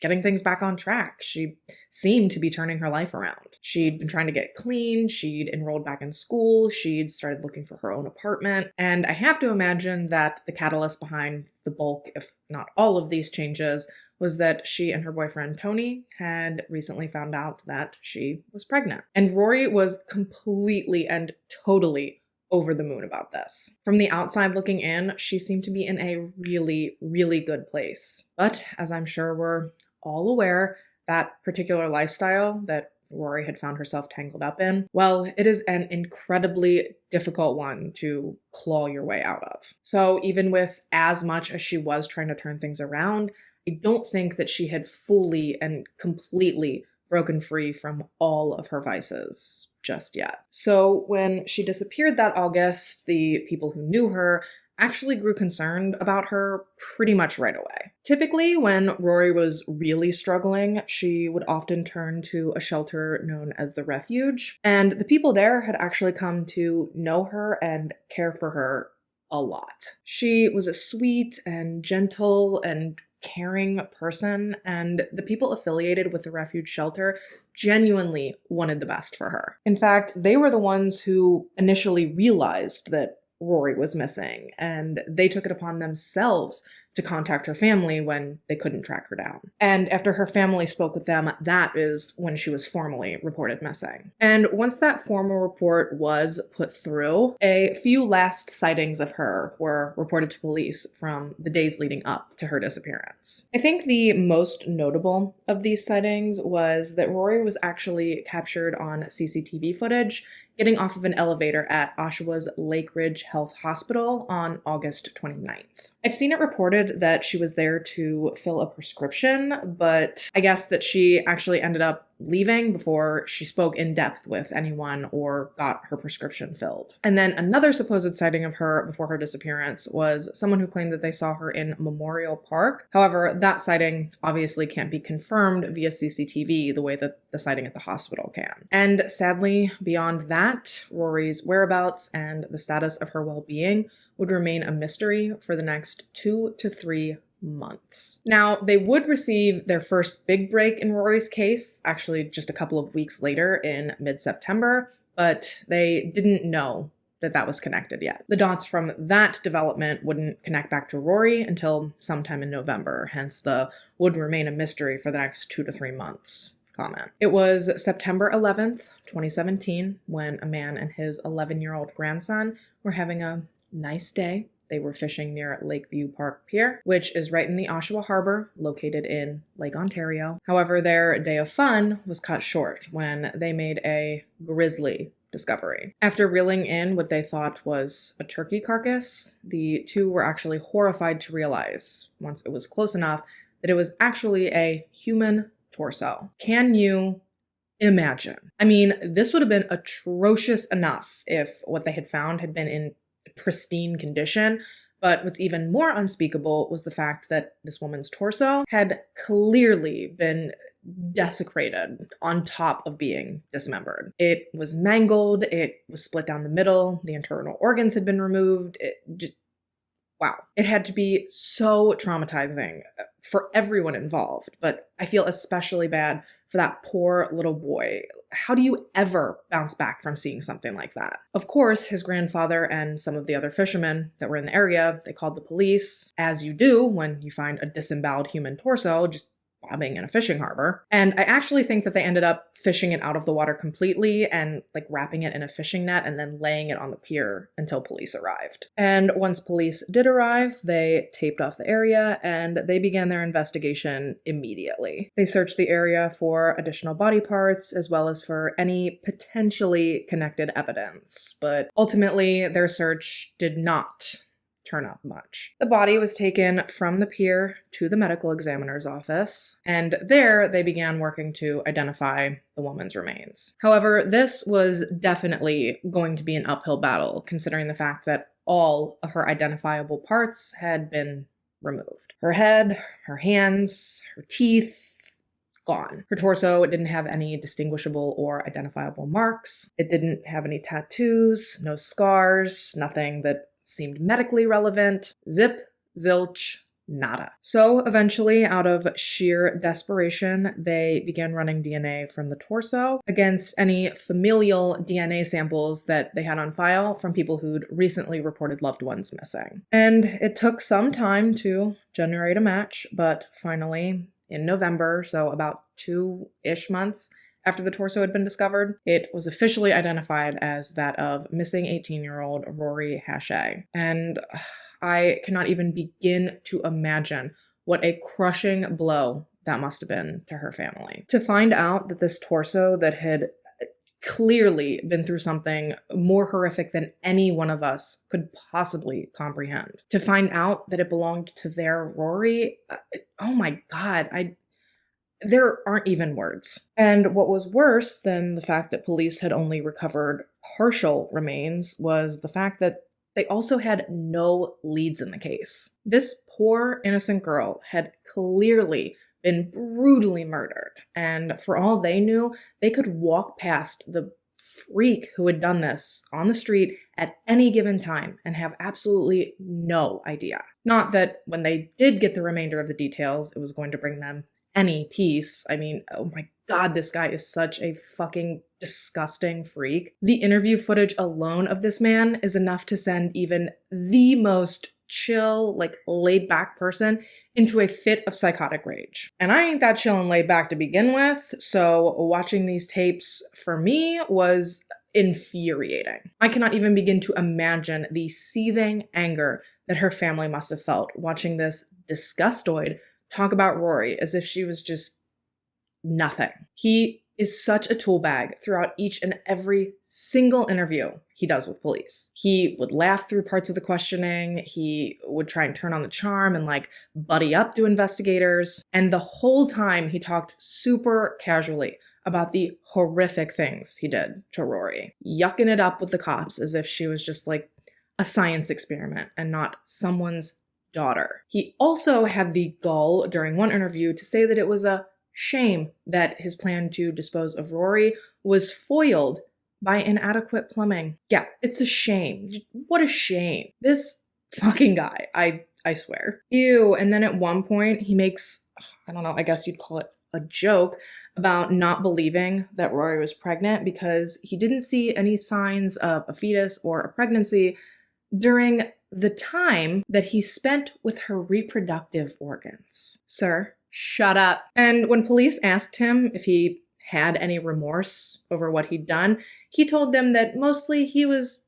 getting things back on track. She seemed to be turning her life around. She'd been trying to get clean, she'd enrolled back in school, she'd started looking for her own apartment, and I have to imagine that the catalyst behind the bulk, if not all of these changes, was that she and her boyfriend Tony had recently found out that she was pregnant. And Rory was completely and totally over the moon about this. From the outside looking in, she seemed to be in a really, really good place. But as I'm sure we're all aware, that particular lifestyle that Rory had found herself tangled up in, well, it is an incredibly difficult one to claw your way out of. So even with as much as she was trying to turn things around, I don't think that she had fully and completely broken free from all of her vices just yet. So when she disappeared that August, the people who knew her actually grew concerned about her pretty much right away. Typically, when Rory was really struggling, she would often turn to a shelter known as the Refuge, and the people there had actually come to know her and care for her a lot. She was a sweet and gentle and caring person, and the people affiliated with the Refuge shelter genuinely wanted the best for her. In fact, they were the ones who initially realized that Rory was missing, and they took it upon themselves to contact her family when they couldn't track her down. And after her family spoke with them, that is when she was formally reported missing. And once that formal report was put through, a few last sightings of her were reported to police from the days leading up to her disappearance. I think the most notable of these sightings was that Rory was actually captured on CCTV footage getting off of an elevator at Oshawa's Lake Ridge Health Hospital on August 29th. I've seen it reported that she was there to fill a prescription, but I guess that she actually ended up leaving before she spoke in depth with anyone or got her prescription filled. And then another supposed sighting of her before her disappearance was someone who claimed that they saw her in Memorial Park. However, that sighting obviously can't be confirmed via CCTV the way that the sighting at the hospital can. And sadly, beyond that, Rory's whereabouts and the status of her well-being would remain a mystery for the next 2 to 3 months. Now, they would receive their first big break in Rory's case, actually just a couple of weeks later in mid-September, but they didn't know that that was connected yet. The dots from that development wouldn't connect back to Rory until sometime in November, hence the would remain a mystery for the next 2 to 3 months comment. It was September 11th, 2017, when a man and his 11-year-old grandson were having a nice day. They were fishing near Lakeview Park Pier, which is right in the Oshawa Harbor, located in Lake Ontario. However, their day of fun was cut short when they made a grisly discovery. After reeling in what they thought was a turkey carcass, the two were actually horrified to realize, once it was close enough, that it was actually a human torso. Can you imagine? I mean, this would have been atrocious enough if what they had found had been in pristine condition, but what's even more unspeakable was the fact that this woman's torso had clearly been desecrated on top of being dismembered. It was mangled, it was split down the middle, the internal organs had been removed. Wow. It had to be so traumatizing for everyone involved, but I feel especially bad for that poor little boy. How do you ever bounce back from seeing something like that? Of course, his grandfather and some of the other fishermen that were in the area, they called the police, as you do when you find a disemboweled human torso just bobbing in a fishing harbor. And I actually think that they ended up fishing it out of the water completely and like wrapping it in a fishing net and then laying it on the pier until police arrived. And once police did arrive, they taped off the area and they began their investigation immediately. They searched the area for additional body parts as well as for any potentially connected evidence, but ultimately their search did not turn up much. The body was taken from the pier to the medical examiner's office, and there they began working to identify the woman's remains. However, this was definitely going to be an uphill battle, considering the fact that all of her identifiable parts had been removed. Her head, her hands, her teeth, gone. Her torso didn't have any distinguishable or identifiable marks. It didn't have any tattoos, no scars, nothing that seemed medically relevant. Zip, zilch, nada. So eventually, out of sheer desperation, they began running DNA from the torso against any familial DNA samples that they had on file from people who'd recently reported loved ones missing. And it took some time to generate a match, but finally, in November, so about 2-ish months after the torso had been discovered, it was officially identified as that of missing 18-year-old Rory Hachey. And I cannot even begin to imagine what a crushing blow that must have been to her family. To find out that this torso that had clearly been through something more horrific than any one of us could possibly comprehend. To find out that it belonged to their Rory, oh my God, there aren't even words. And what was worse than the fact that police had only recovered partial remains was the fact that they also had no leads in the case. This poor innocent girl had clearly been brutally murdered, and for all they knew, they could walk past the freak who had done this on the street at any given time and have absolutely no idea. Not that when they did get the remainder of the details, it was going to bring them any peace. I mean, oh my God, this guy is such a fucking disgusting freak. The interview footage alone of this man is enough to send even the most chill, like laid back person into a fit of psychotic rage. And I ain't that chill and laid back to begin with, so watching these tapes for me was infuriating. I cannot even begin to imagine the seething anger that her family must have felt watching this disgustoid talk about Rory as if she was just nothing. He is such a tool bag throughout each and every single interview he does with police. He would laugh through parts of the questioning. He would try and turn on the charm and like buddy up to investigators. And the whole time he talked super casually about the horrific things he did to Rory, yucking it up with the cops as if she was just like a science experiment and not someone's daughter. He also had the gall during one interview to say that it was a shame that his plan to dispose of Rory was foiled by inadequate plumbing. Yeah, it's a shame. What a shame. This fucking guy, I swear. Ew. And then at one point he makes, I don't know, I guess you'd call it a joke about not believing that Rory was pregnant because he didn't see any signs of a fetus or a pregnancy during the time that he spent with her reproductive organs. Sir, shut up. And when police asked him if he had any remorse over what he'd done, he told them that mostly he was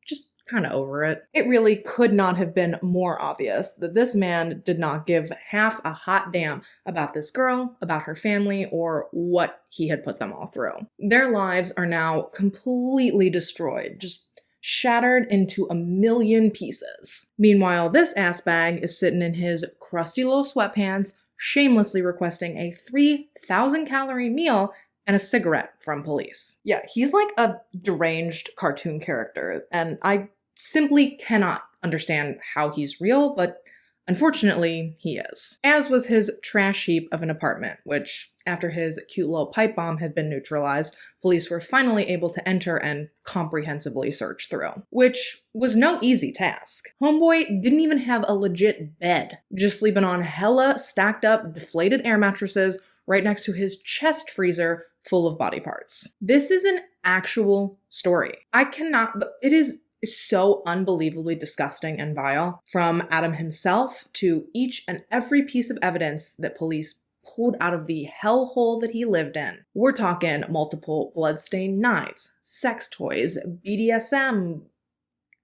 just kind of over it. It really could not have been more obvious that this man did not give half a hot damn about this girl, about her family, or what he had put them all through. Their lives are now completely destroyed, just shattered into a million pieces. Meanwhile, this ass bag is sitting in his crusty little sweatpants, shamelessly requesting a 3,000-calorie meal and a cigarette from police. Yeah, he's like a deranged cartoon character, and I simply cannot understand how he's real, but Unfortunately, he is. As was his trash heap of an apartment, which, after his cute little pipe bomb had been neutralized, police were finally able to enter and comprehensively search through, which was no easy task. Homeboy didn't even have a legit bed, just sleeping on hella stacked up, deflated air mattresses right next to his chest freezer full of body parts. This is an actual story. It is so unbelievably disgusting and vile, from Adam himself to each and every piece of evidence that police pulled out of the hellhole that he lived in. We're talking multiple bloodstained knives, sex toys, BDSM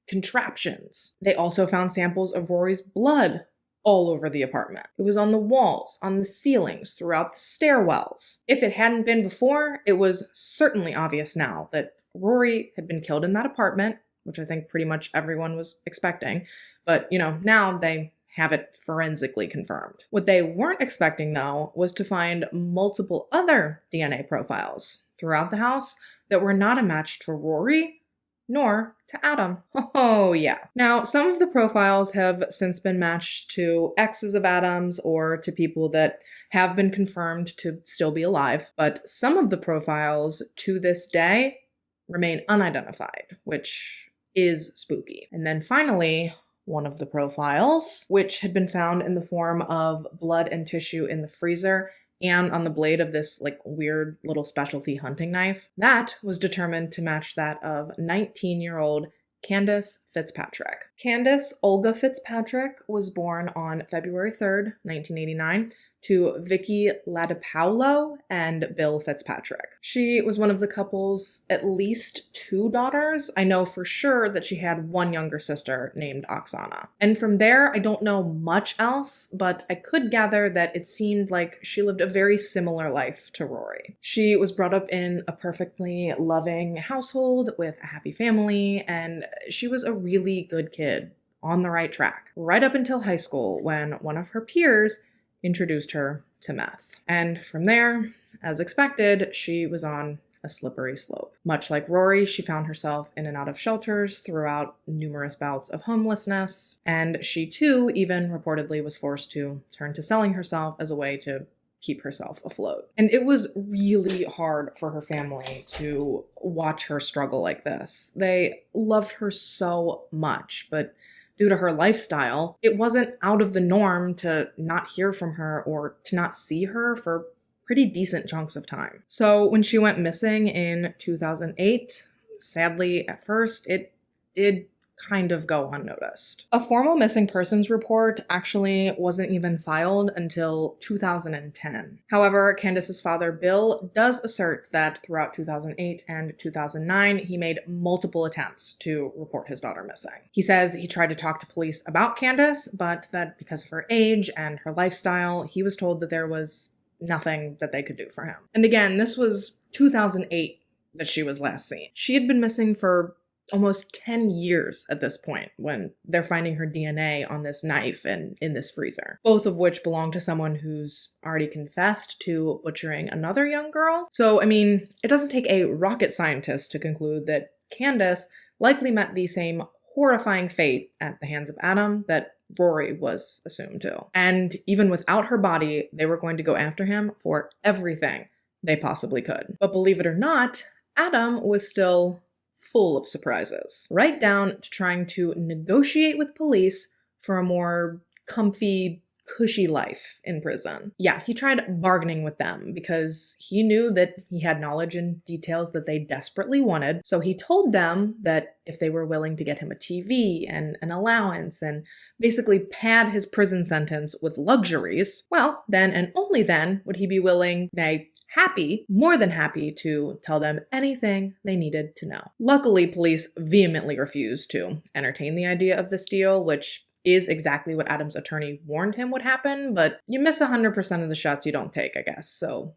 contraptions. They also found samples of Rory's blood all over the apartment. It was on the walls, on the ceilings, throughout the stairwells. If it hadn't been before, it was certainly obvious now that Rory had been killed in that apartment, which I think pretty much everyone was expecting. But, now they have it forensically confirmed. What they weren't expecting, though, was to find multiple other DNA profiles throughout the house that were not a match to Rory nor to Adam. Oh, yeah. Now, some of the profiles have since been matched to exes of Adam's or to people that have been confirmed to still be alive, but some of the profiles to this day remain unidentified, which is spooky. And then finally, one of the profiles, which had been found in the form of blood and tissue in the freezer and on the blade of this weird little specialty hunting knife, that was determined to match that of 19-year-old Candace Fitzpatrick. Candace Olga Fitzpatrick was born on February 3rd, 1989, to Vicky Ladipaulo and Bill Fitzpatrick. She was one of the couple's at least 2 daughters. I know for sure that she had one younger sister named Oksana. And from there, I don't know much else, but I could gather that it seemed like she lived a very similar life to Rory. She was brought up in a perfectly loving household with a happy family, and she was a really good kid, on the right track, right up until high school when one of her peers introduced her to meth. And from there, as expected, she was on a slippery slope. Much like Rory, she found herself in and out of shelters throughout numerous bouts of homelessness, and she too even reportedly was forced to turn to selling herself as a way to keep herself afloat. And it was really hard for her family to watch her struggle like this. They loved her so much, but due to her lifestyle, it wasn't out of the norm to not hear from her or to not see her for pretty decent chunks of time. So when she went missing in 2008, sadly at first, it did kind of go unnoticed. A formal missing persons report actually wasn't even filed until 2010. However, Candace's father, Bill, does assert that throughout 2008 and 2009, he made multiple attempts to report his daughter missing. He says he tried to talk to police about Candace, but that because of her age and her lifestyle, he was told that there was nothing that they could do for him. And again, this was 2008 that she was last seen. She had been missing for almost 10 years at this point when they're finding her DNA on this knife and in this freezer, both of which belong to someone who's already confessed to butchering another young girl. So, it doesn't take a rocket scientist to conclude that Candace likely met the same horrifying fate at the hands of Adam that Rory was assumed to. And even without her body, they were going to go after him for everything they possibly could. But believe it or not, Adam was still full of surprises, right down to trying to negotiate with police for a more comfy, cushy life in prison. Yeah, he tried bargaining with them because he knew that he had knowledge and details that they desperately wanted. So he told them that if they were willing to get him a TV and an allowance and basically pad his prison sentence with luxuries, well, then and only then would he be willing, nay, happy, more than happy, to tell them anything they needed to know. Luckily, police vehemently refused to entertain the idea of this deal, which is exactly what Adam's attorney warned him would happen, but you miss 100% of the shots you don't take, I guess, so.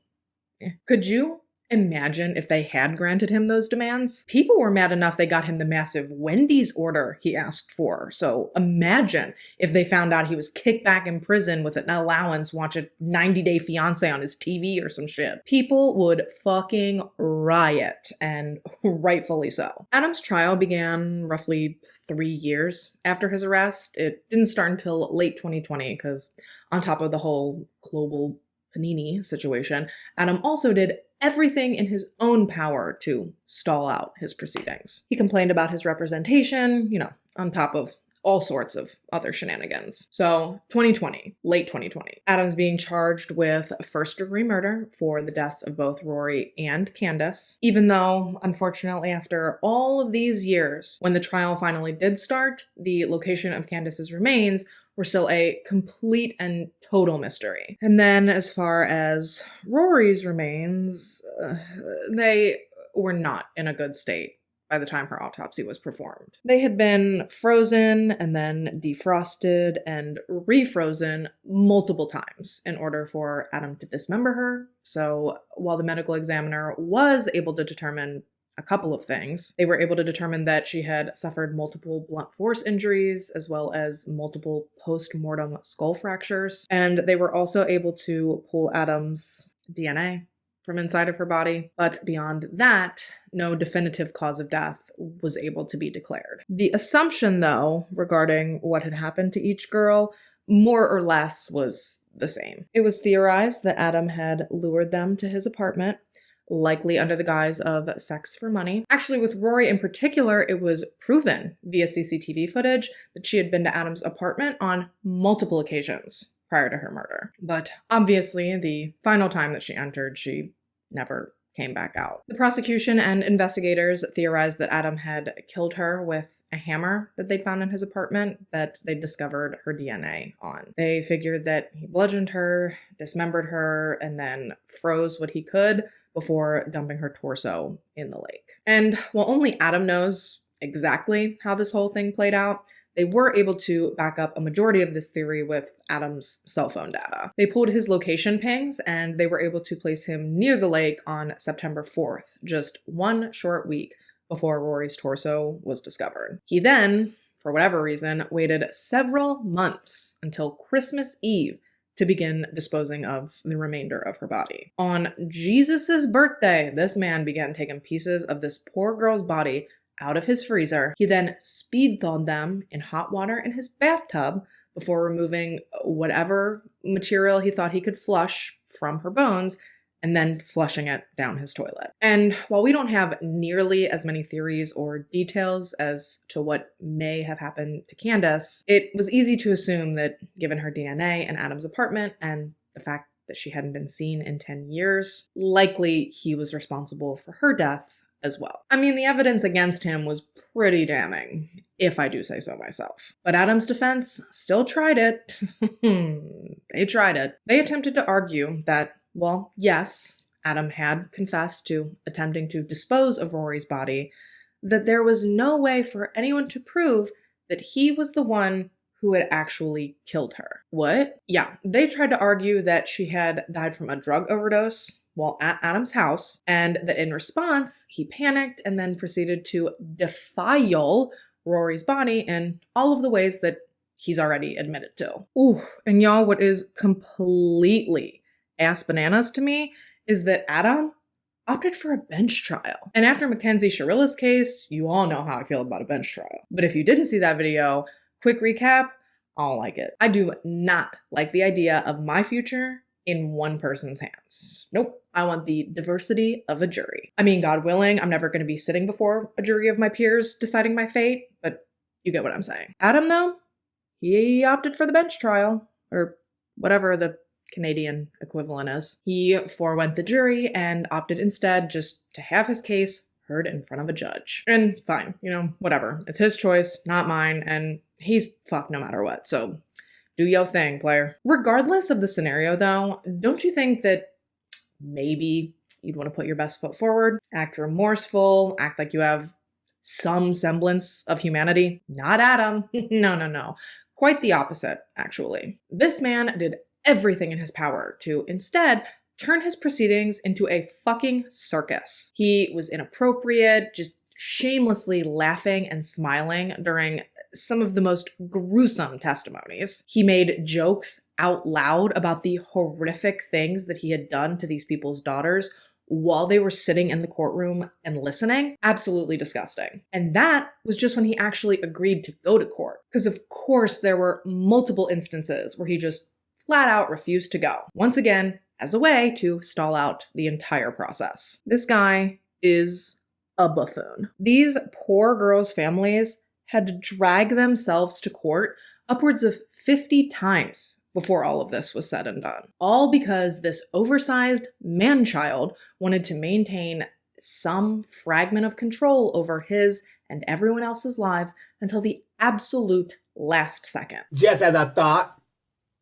Could you Imagine if they had granted him those demands. People were mad enough they got him the massive Wendy's order he asked for. So imagine if they found out he was kicked back in prison with an allowance, watch a 90-Day Fiancé on his TV or some shit. People would fucking riot, and rightfully so. Adam's trial began roughly 3 years after his arrest. It didn't start until late 2020 because on top of the whole global panini situation, Adam also did everything in his own power to stall out his proceedings. He complained about his representation, on top of all sorts of other shenanigans. So 2020, late 2020, Adam's being charged with first-degree murder for the deaths of both Rory and Candace, even though, unfortunately, after all of these years, when the trial finally did start, the location of Candace's remains were still a complete and total mystery. And then as far as Rory's remains, they were not in a good state by the time her autopsy was performed. They had been frozen and then defrosted and refrozen multiple times in order for Adam to dismember her. So while the medical examiner was able to determine a couple of things, they were able to determine that she had suffered multiple blunt force injuries as well as multiple post-mortem skull fractures. And they were also able to pull Adam's DNA from inside of her body. But beyond that, no definitive cause of death was able to be declared. The assumption, though, regarding what had happened to each girl more or less was the same. It was theorized that Adam had lured them to his apartment, likely under the guise of sex for money. Actually, with Rory in particular, it was proven via CCTV footage that she had been to Adam's apartment on multiple occasions prior to her murder. But obviously, the final time that she entered, she never came back out. The prosecution and investigators theorized that Adam had killed her with a hammer that they'd found in his apartment that they discovered her DNA on. They figured that he bludgeoned her, dismembered her, and then froze what he could before dumping her torso in the lake. And while only Adam knows exactly how this whole thing played out, they were able to back up a majority of this theory with Adam's cell phone data. They pulled his location pings and they were able to place him near the lake on September 4th, just one short week before Rory's torso was discovered. He then, for whatever reason, waited several months until Christmas Eve to begin disposing of the remainder of her body. On Jesus's birthday, this man began taking pieces of this poor girl's body out of his freezer. He then speed thawed them in hot water in his bathtub before removing whatever material he thought he could flush from her bones and then flushing it down his toilet. And while we don't have nearly as many theories or details as to what may have happened to Candace, it was easy to assume that given her DNA in Adam's apartment and the fact that she hadn't been seen in 10 years, likely he was responsible for her death as well. I mean, the evidence against him was pretty damning, if I do say so myself. But Adam's defense still tried it. They tried it. They attempted to argue that, well, yes, Adam had confessed to attempting to dispose of Rory's body, that there was no way for anyone to prove that he was the one who had actually killed her. What? Yeah, they tried to argue that she had died from a drug overdose while at Adam's house, and that in response, he panicked and then proceeded to defile Rory's body in all of the ways that he's already admitted to. Ooh, and y'all, what is completely ass bananas to me is that Adam opted for a bench trial. And after Mackenzie Sharilla's case, you all know how I feel about a bench trial. But if you didn't see that video, quick recap, I don't like it. I do not like the idea of my future in one person's hands. Nope. I want the diversity of a jury. I mean, God willing, I'm never going to be sitting before a jury of my peers deciding my fate, but you get what I'm saying. Adam, though, he opted for the bench trial, or whatever the Canadian equivalent is. He forewent the jury and opted instead just to have his case heard in front of a judge. And fine, whatever. It's his choice, not mine, and he's fucked no matter what, so do your thing, player. Regardless of the scenario, though, don't you think that maybe you'd want to put your best foot forward, act remorseful, act like you have some semblance of humanity? Not Adam. No. Quite the opposite, actually. This man did everything in his power to instead turn his proceedings into a fucking circus. He was inappropriate, just shamelessly laughing and smiling during some of the most gruesome testimonies. He made jokes out loud about the horrific things that he had done to these people's daughters while they were sitting in the courtroom and listening. Absolutely disgusting. And that was just when he actually agreed to go to court. Because of course there were multiple instances where he just flat out refused to go. Once again, as a way to stall out the entire process. This guy is a buffoon. These poor girls' families had to drag themselves to court upwards of 50 times before all of this was said and done. All because this oversized man-child wanted to maintain some fragment of control over his and everyone else's lives until the absolute last second. Just as I thought.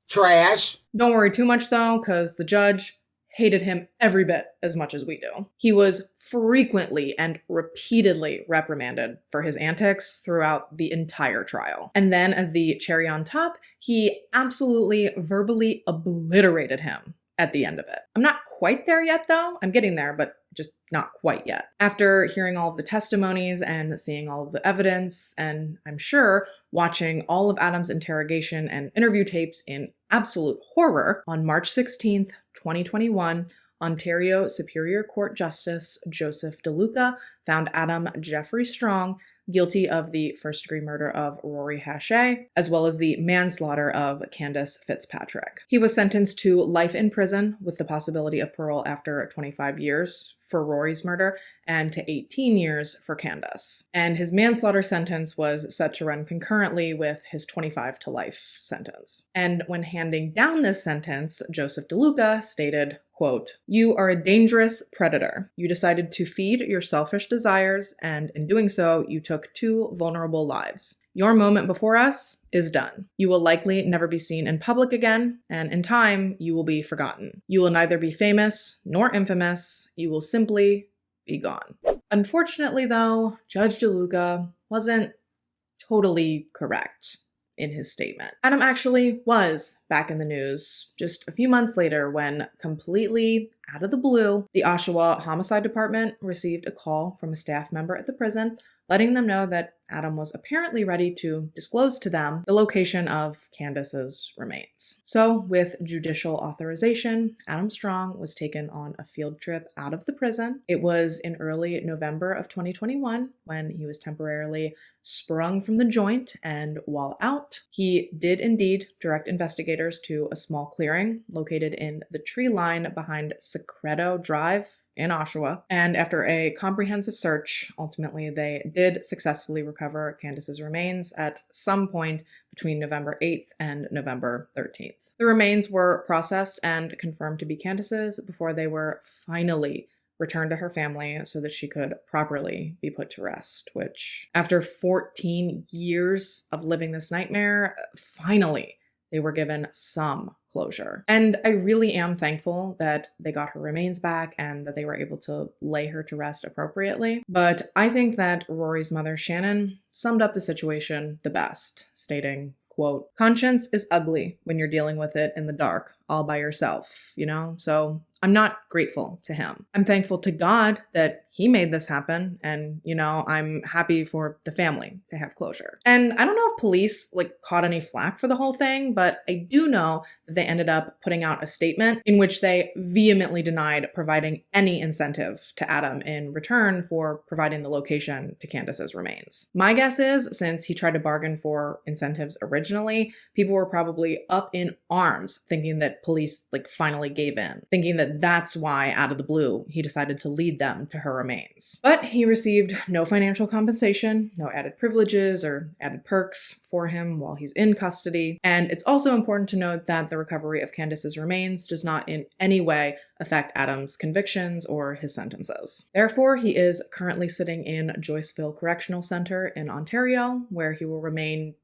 Trash. Don't worry too much though, because the judge hated him every bit as much as we do. He was frequently and repeatedly reprimanded for his antics throughout the entire trial. And then as the cherry on top, he absolutely verbally obliterated him at the end of it. I'm not quite there yet though. I'm getting there, but just not quite yet. After hearing all of the testimonies and seeing all of the evidence, and I'm sure watching all of Adam's interrogation and interview tapes in absolute horror, on March 16th, 2021, Ontario Superior Court Justice Joseph DeLuca found Adam Jeffrey Strong guilty of the first-degree murder of Rory Hachey, as well as the manslaughter of Candace Fitzpatrick. He was sentenced to life in prison with the possibility of parole after 25 years for Rory's murder and to 18 years for Candace. And his manslaughter sentence was set to run concurrently with his 25 to life sentence. And when handing down this sentence, Joseph DeLuca stated, quote, "You are a dangerous predator. You decided to feed your selfish desires, and in doing so, you took 2 vulnerable lives. Your moment before us is done. You will likely never be seen in public again, and in time, you will be forgotten. You will neither be famous nor infamous. You will simply be gone." Unfortunately, though, Judge DeLuca wasn't totally correct in his statement. Adam actually was back in the news just a few months later when, completely out of the blue, the Oshawa Homicide Department received a call from a staff member at the prison letting them know that Adam was apparently ready to disclose to them the location of Candace's remains. So, with judicial authorization, Adam Strong was taken on a field trip out of the prison. It was in early November of 2021 when he was temporarily sprung from the joint, and while out, he did indeed direct investigators to a small clearing located in the tree line behind Secreto Drive in Oshawa. And after a comprehensive search, ultimately they did successfully recover Candace's remains at some point between November 8th and November 13th. The remains were processed and confirmed to be Candace's before they were finally returned to her family so that she could properly be put to rest, which, after 14 years of living this nightmare, finally they were given some closure. And I really am thankful that they got her remains back and that they were able to lay her to rest appropriately. But I think that Rory's mother, Shannon, summed up the situation the best, stating, quote, "Conscience is ugly when you're dealing with it in the dark, all by yourself, you know? So I'm not grateful to him. I'm thankful to God that he made this happen, and, you know, I'm happy for the family to have closure." And I don't know if police, caught any flack for the whole thing, but I do know that they ended up putting out a statement in which they vehemently denied providing any incentive to Adam in return for providing the location to Candace's remains. My guess is, since he tried to bargain for incentives originally, people were probably up in arms thinking that police, finally gave in, thinking that that's why, out of the blue, he decided to lead them to her remains. But he received no financial compensation, no added privileges or added perks for him while he's in custody. And it's also important to note that the recovery of Candace's remains does not in any way affect Adam's convictions or his sentences. Therefore, he is currently sitting in Joyceville Correctional Center in Ontario, where he will remain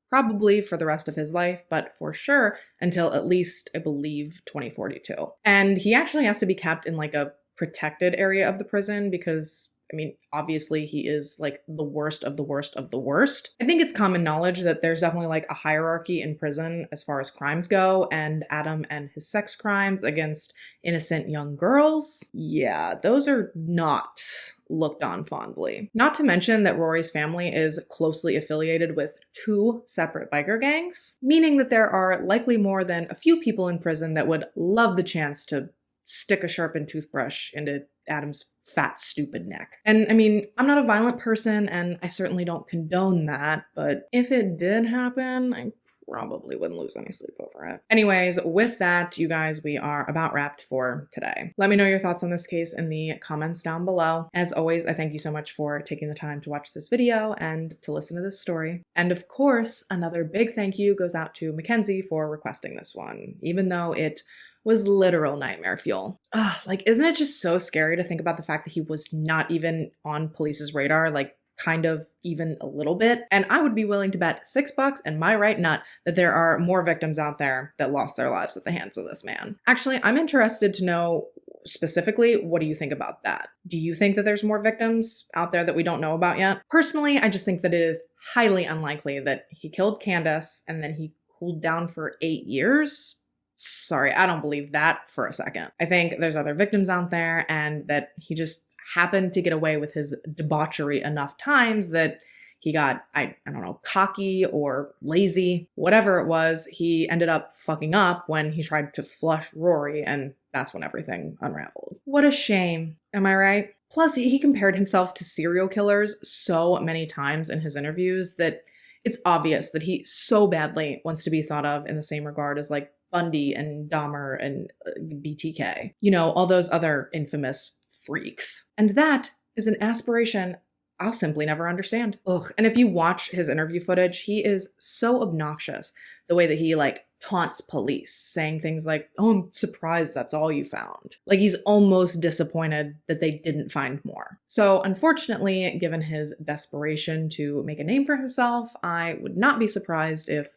probably for the rest of his life, but for sure until at least, I believe, 2042. And he actually has to be kept in a protected area of the prison because I mean, obviously he is like the worst of the worst of the worst. I think it's common knowledge that there's definitely like a hierarchy in prison as far as crimes go, and Adam and his sex crimes against innocent young girls, yeah, those are not looked on fondly. Not to mention that Rory's family is closely affiliated with 2 separate biker gangs, meaning that there are likely more than a few people in prison that would love the chance to stick a sharpened toothbrush into Adam's fat, stupid neck. And I mean, I'm not a violent person, and I certainly don't condone that, but if it did happen, I probably wouldn't lose any sleep over it. Anyways, with that, you guys, we are about wrapped for today. Let me know your thoughts on this case in the comments down below. As always, I thank you so much for taking the time to watch this video and to listen to this story. And of course, another big thank you goes out to Mackenzie for requesting this one, even though it was literal nightmare fuel. Ugh, like, isn't it just so scary to think about the fact that he was not even on police's radar, like kind of even a little bit? And I would be willing to bet $6 and my right nut that there are more victims out there that lost their lives at the hands of this man. Actually, I'm interested to know specifically, what do you think about that? Do you think that there's more victims out there that we don't know about yet? Personally, I just think that it is highly unlikely that he killed Candace and then he cooled down for 8 years. Sorry, I don't believe that for a second. I think there's other victims out there and that he just happened to get away with his debauchery enough times that he got, I don't know, cocky or lazy. Whatever it was, he ended up fucking up when he tried to flush Rory, and that's when everything unraveled. What a shame, am I right? Plus, he compared himself to serial killers so many times in his interviews that it's obvious that he so badly wants to be thought of in the same regard as like Bundy and Dahmer and BTK. You know, all those other infamous freaks. And that is an aspiration I'll simply never understand. Ugh. And if you watch his interview footage, he is so obnoxious. The way that he like taunts police, saying things like, "Oh, I'm surprised that's all you found." Like he's almost disappointed that they didn't find more. So unfortunately, given his desperation to make a name for himself, I would not be surprised if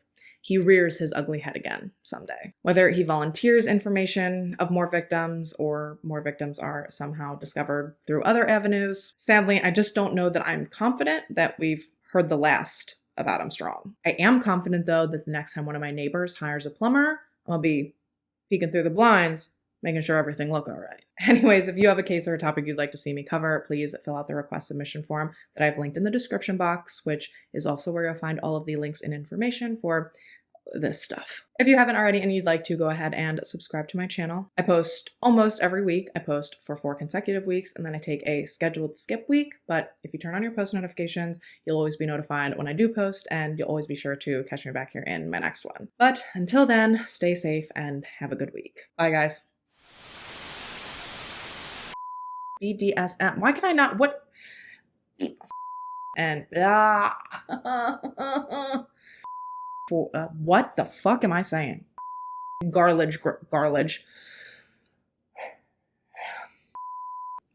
he rears his ugly head again someday. Whether he volunteers information of more victims or more victims are somehow discovered through other avenues, sadly, I just don't know that I'm confident that we've heard the last of Adam Strong. I am confident, though, that the next time one of my neighbors hires a plumber, I'll be peeking through the blinds, making sure everything look all right. Anyways, if you have a case or a topic you'd like to see me cover, please fill out the request submission form that I've linked in the description box, which is also where you'll find all of the links and information for this stuff. If you haven't already and you'd like to, go ahead and subscribe to my channel. I post almost every week. I post for 4 consecutive weeks, and then I take a scheduled skip week. But if you turn on your post notifications, you'll always be notified when I do post, and you'll always be sure to catch me back here in my next one. But until then, stay safe and have a good week. Bye, guys. BDSM. Why can I not? What? And what the fuck am I saying? Garlage.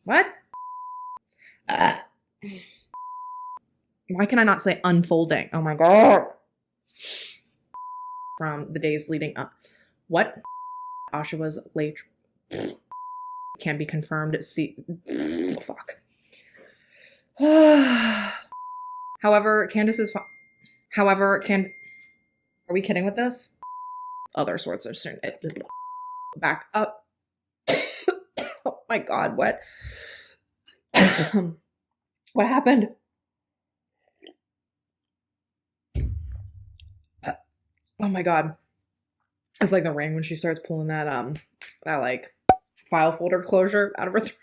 What? Why can I not say unfolding? Oh my god. From the days leading up. What? Oshawa's late. Can't be confirmed. See. Fuck. However, Candace's. Are we kidding with this? Other sorts of back up. Oh my god, what? What happened? Oh my god. It's like the rain when she starts pulling that like file folder closure out of her throat.